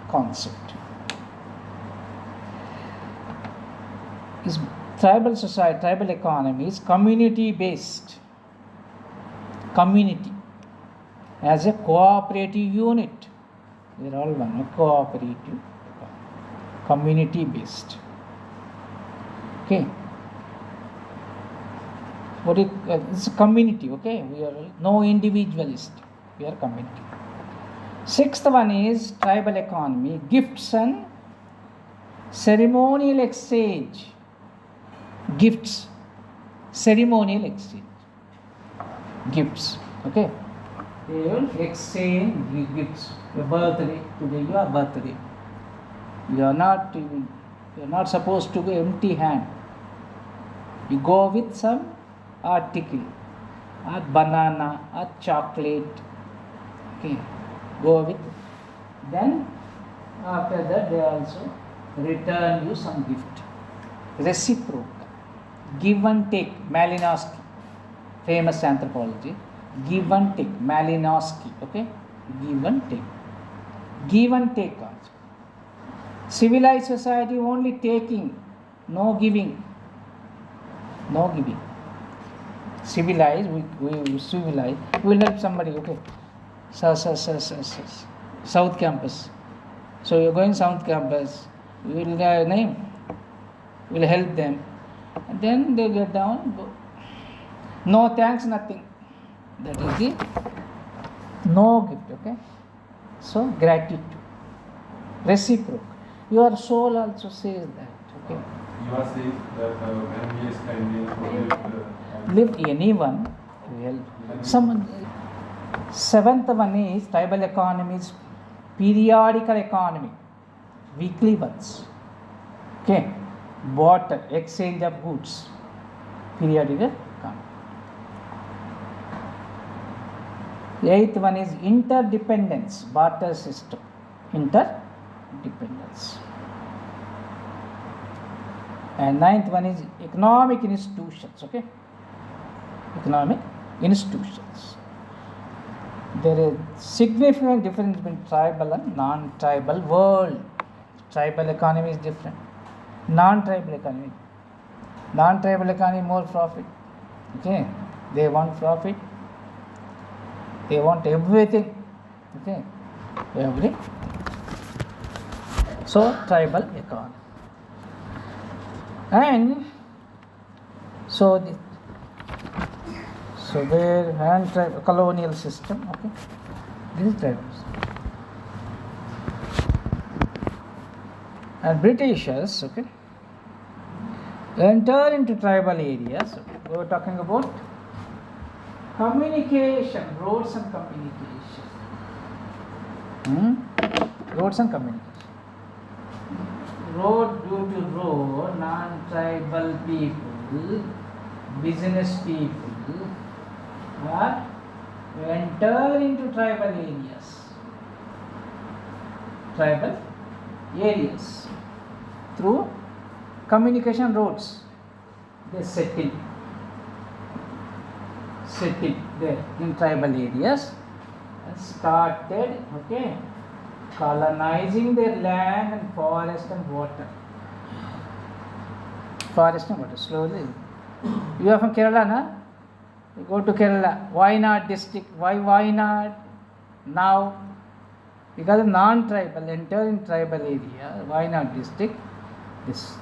concept. Is tribal society, tribal economy is community based. Community as a cooperative unit. They are all one, cooperative, community based. Okay. What is it's a community, okay? We are no individualist. We are community. Sixth one is tribal economy, gifts and ceremonial exchange. Gifts, ceremonial exchange. Gifts, okay? They will exchange gifts. Your birthday, today your birthday. You are not supposed to go empty hand. You go with some article, or banana, or chocolate. Okay, go with. Then after that they also return you some gift. Reciprocal. Give and take. Malinowski, famous anthropology. Give and take. Malinowski. Okay, give and take. Give and take also. Civilized society only taking, no giving. No giving. Civilized, we civilize. We will help somebody. Okay. South campus. So you are going South campus. We will name. We will help them. And then they get down. Go. No thanks, nothing. That is the no gift. Okay. So gratitude. Reciprocal. Your soul also says that. Okay. You are saying that when we are spending Live anyone to help. Someone. Seventh one is tribal economies, periodical economy, weekly ones. Okay. Barter, exchange of goods, periodical economy. The eighth one is interdependence, barter system, interdependence. And ninth one is economic institutions, okay? Economic institutions. There is significant difference between tribal and non-tribal world. Tribal economy is different. Non-tribal economy. Non-tribal economy more profit. Okay, they want profit. They want everything. Okay, everything. So tribal economy. And so where and colonial system. Okay, this is tribal. And Britishers, okay, enter into tribal areas. Okay. We were talking about communication, roads and communication. Roads and communication. Road due to road, non-tribal people, business people are enter into tribal areas. Tribal areas through communication roads. They settle there in tribal areas and started, okay, colonizing their land and forest and water. Forest and water, slowly. You are from Kerala, na? You go to Kerala. Why not district? Why not now? Because of non-tribal, enter in tribal area. Why not district? This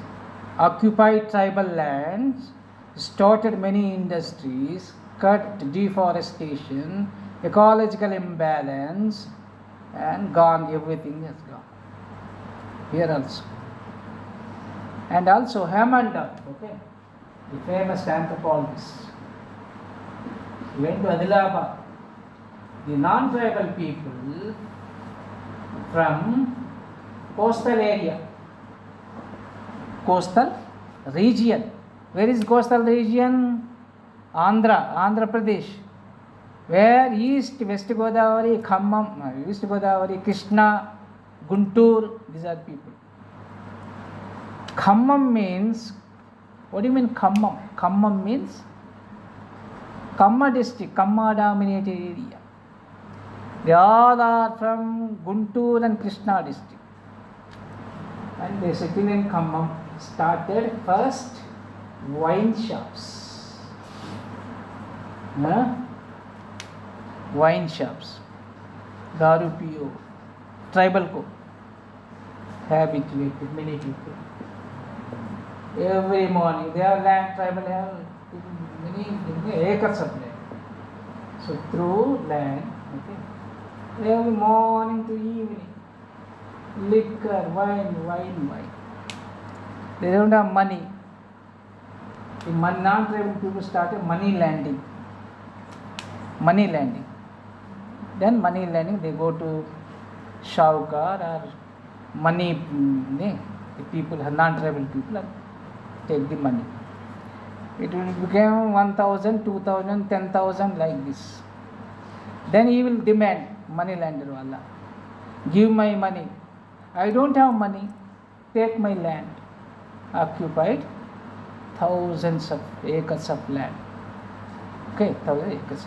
occupied tribal lands started many industries, cut deforestation, ecological imbalance, and gone, everything has gone. Here also. And also Hemanda, okay, the famous anthropologist, went to Adilabad. The non-tribal people from coastal area, coastal region. Where is coastal region? Andhra Pradesh. Where east, West Godavari, Khammam, East Godavari, Krishna, Guntur, these are people. Khammam means, what do you mean Khammam? Khammam means Kamma district, Kamma dominated area. They all are from Guntur and Krishna district. And they settled in Khammam, started first wine shops. Wine shops. Daru Pio, tribal code, habituated many people. Every morning, they have land, tribal have many acres of land. So through land, okay, every morning to evening, liquor, wine. They don't have money. The non-tribal people started money lending. Then money lending, they go to Shaukar or money, the people, non-tribal people, and take the money. It will become 1,000, 2,000, 10,000 like this. Then he will demand, money lender wala, give my money. I don't have money, take my land. Occupied thousands of acres of land. Okay, 1,000 acres.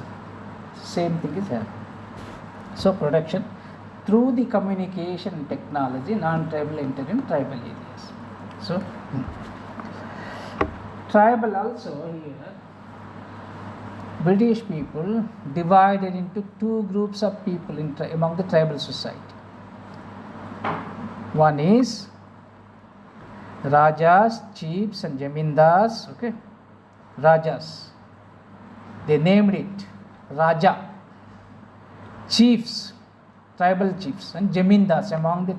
Same thing is happening. So production through the communication technology, non-tribal enter in tribal areas. So tribal also here, British people divided into two groups of people among the tribal society. One is Rajas, chiefs and Jamindars, okay. Rajas, they named it Raja. Chiefs, tribal chiefs, and Jamindars among the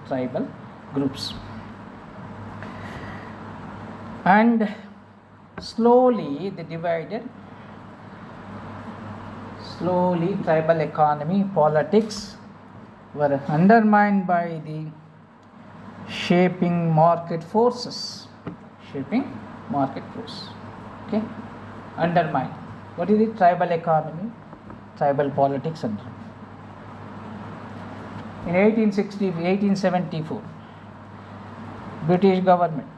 tribal groups. And slowly they divided. Slowly tribal economy, politics were undermined by the shaping market forces. Okay, undermined. What is the tribal economy? Tribal politics and in 1874, British government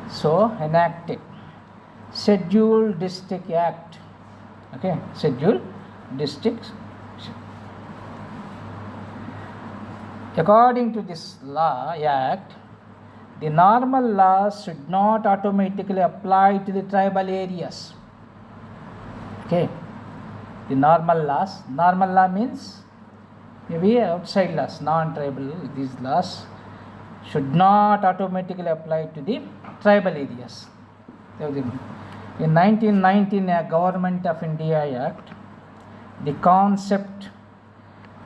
so enacted Scheduled District Act. Okay, Scheduled Districts. According to this act, the normal laws should not automatically apply to the tribal areas. Okay, the normal law means maybe outside laws, non-tribal, these laws should not automatically apply to the tribal areas. In 1919, a Government of India Act,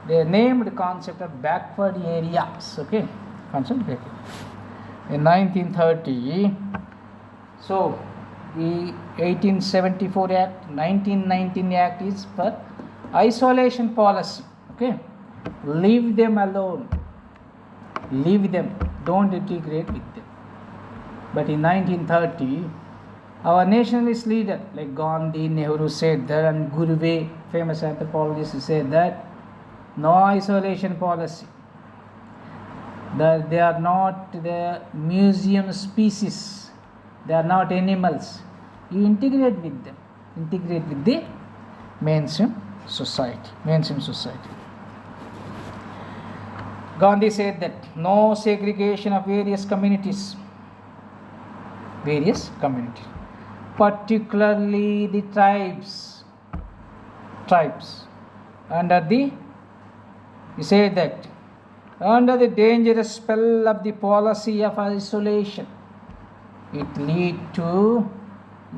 they named the concept of backward areas. Okay, concept backward. In 1930, so the 1874 Act, 1919 Act is for isolation policy. Okay, leave them alone. Leave them. Don't integrate with them. But in 1930, our nationalist leader like Gandhi, Nehru said that, and Gurve, famous anthropologist, said that no isolation policy. That they are not the museum species. They are not animals. You integrate with them. Integrate with the mainstream society. Gandhi said that no segregation of various communities, particularly the tribes, under the, he said that, under the dangerous spell of the policy of isolation, it lead to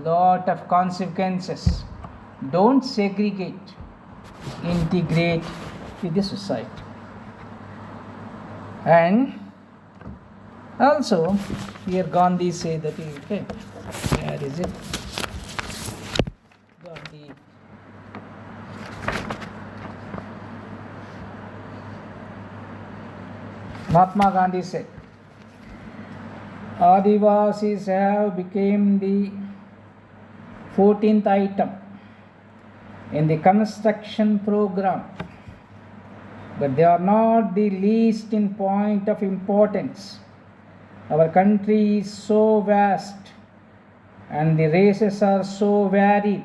lot of consequences. Don't segregate, integrate with the society. And also here Gandhi said that, okay, where is it? Gandhi. Mahatma Gandhi said, Adivasis have become the 14th item in the construction program, but they are not the least in point of importance. Our country is so vast and the races are so varied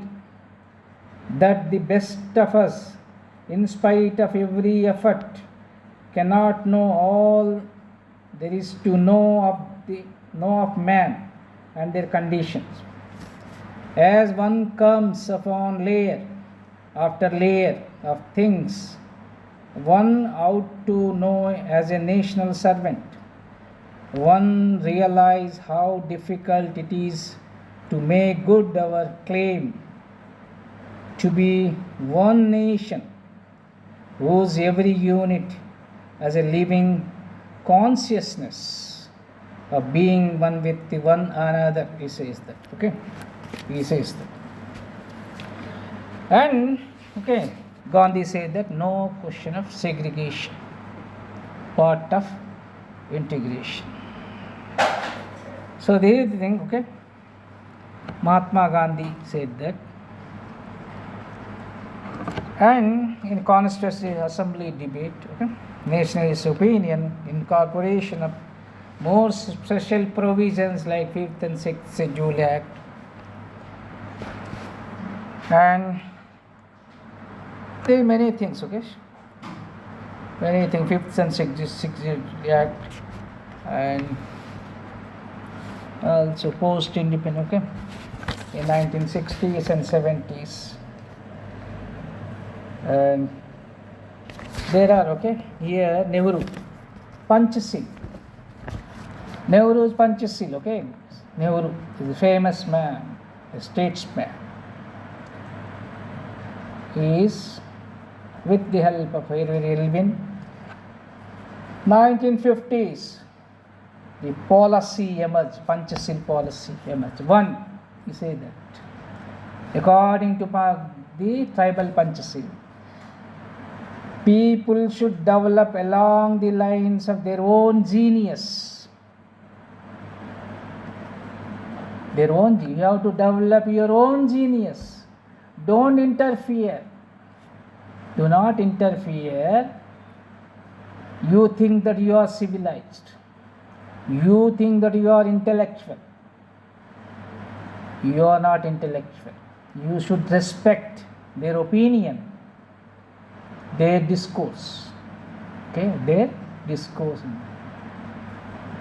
that the best of us, in spite of every effort, cannot know all there is to know of man and their conditions. As one comes upon layer after layer of things one ought to know as a national servant, one realize how difficult it is to make good our claim to be one nation whose every unit has a living consciousness of being one with the one another. He says that. Okay, he says that. And okay, Gandhi said that no question of segregation, part of integration. So this is the thing. Okay, Mahatma Gandhi said that. And in Constitutional Assembly debate, okay, nationalist opinion, incorporation of more special provisions like 5th and 6th Schedule Act, and there are many things, okay, many things, 5th and 6th Schedule Act, and also post-independent, okay, in 1960s and 70s. And there are, okay, here Nehru, Panchashil. Nehru's Panchashil, okay. Nehru is a famous man, a statesman. He is, with the help of Irvin, 1950s, the policy emerged, Panchashil policy emerged. One, he said that, according to the tribal Panchashil, people should develop along the lines of their own genius. You have to develop your own genius. Don't interfere. Do not interfere. You think that you are civilized. You think that you are intellectual. You are not intellectual. You should respect their opinion, their discourse. Okay, their discourse.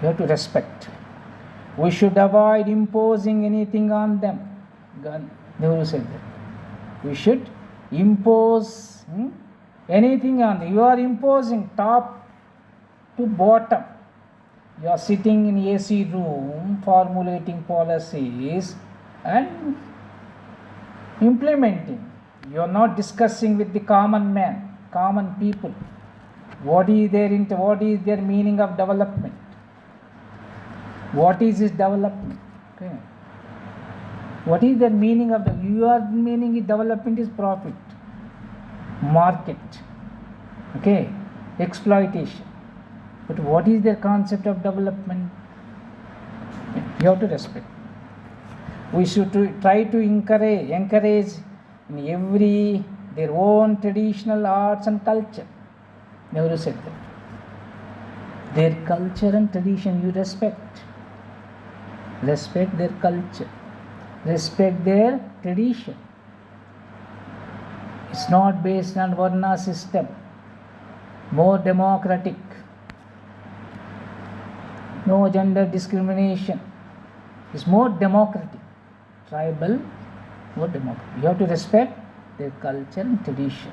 You have to respect. We should avoid imposing anything on them. Nehru said that. We should impose anything on them. You are imposing top to bottom. You are sitting in AC room formulating policies and implementing. You are not discussing with the common man, common people. What is their meaning of development? What is this development? Okay. What is the meaning of your meaning is development is profit, market, okay, exploitation. But what is their concept of development? You have to respect. We should try to encourage in every their own traditional arts and culture. Nehru said that. Their culture and tradition you respect. Respect their culture. Respect their tradition. It's not based on Varna system. More democratic. No gender discrimination. It's more democratic. Tribal, more democratic. You have to respect their culture and tradition.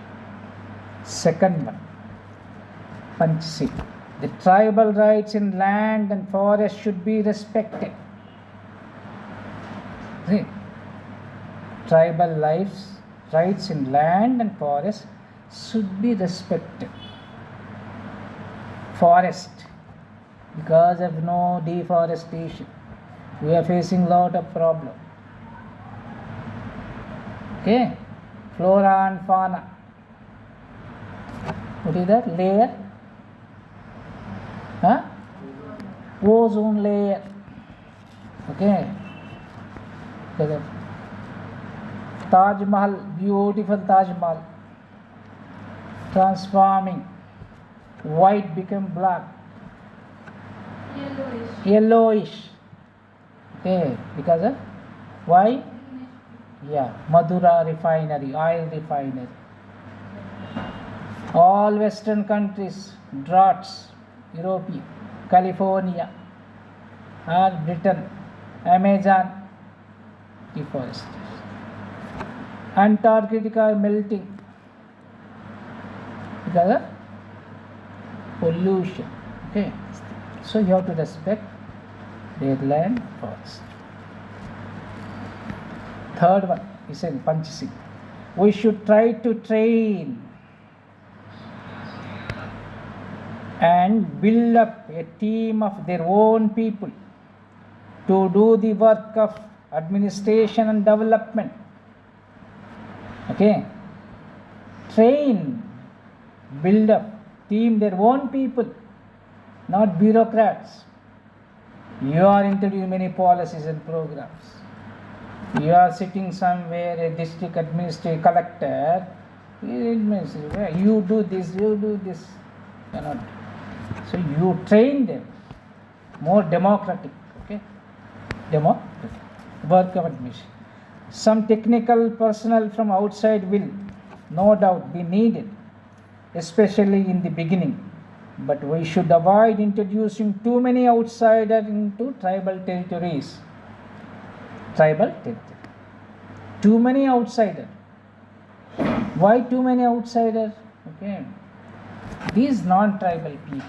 Second one, Panchasi. The tribal rights in land and forest should be respected. See, tribal rights in land and forest should be respected. Forest, because of no deforestation, we are facing lot of problem. Okay, flora and fauna. What is that? Layer? Huh? Ozone layer. Okay. Taj Mahal, beautiful Taj Mahal. Transforming. White become black. Yellowish. Okay, because of why? Yeah, Madura refinery, oil refinery. All Western countries, droughts, Europe, California, or Britain, Amazon, deforestation. Antarctica melting because of pollution. Okay, so you have to respect their land forest. Third one is in Panchasi. We should try to train and build up a team of their own people to do the work of administration and development. Okay, train, build up, team their own people, not bureaucrats. You are introducing many policies and programs. You are sitting somewhere, a district administrative collector, you do this, you do this. Cannot. So you train them, more democratic. Okay, democratic work of admission. Some technical personnel from outside will no doubt be needed, especially in the beginning, but we should avoid introducing too many outsiders into tribal territories. Too many outsiders. Why too many outsiders? Okay, these non-tribal people,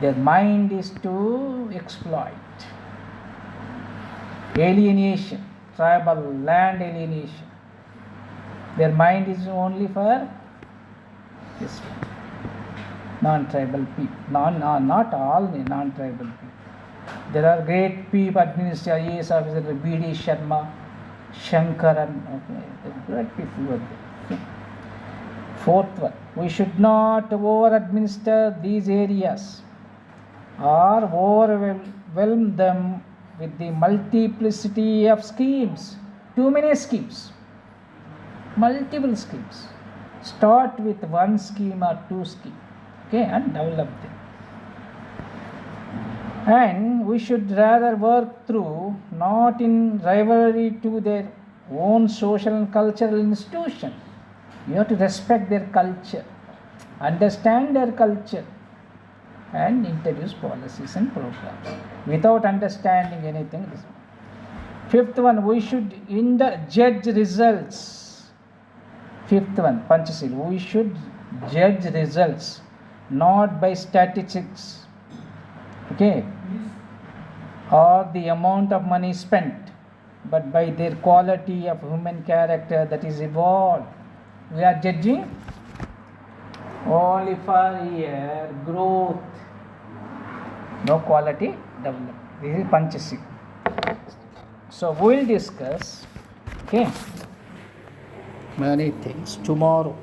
their mind is to exploit. Alienation, tribal land alienation. Their mind is only for this non-tribal people. Not all non-tribal people. There are great people, IAS officers, B.D. Sharma, Shankaran, okay, great people were there. Okay. Fourth one, we should not over-administer these areas or overwhelm them with the multiplicity of schemes. Too many schemes, multiple schemes. Start with one scheme or two schemes, okay, and develop them. And we should rather work through, not in rivalry to their own social and cultural institution. You have to respect their culture, understand their culture, and introduce policies and programs. Without understanding anything. Fifth one, we should judge results. Fifth one, Panchasi, we should judge results not by statistics, okay, or the amount of money spent, but by their quality of human character that is evolved. We are judging only for year growth, no quality development. This is Panchasi. So we will discuss, okay, many things tomorrow.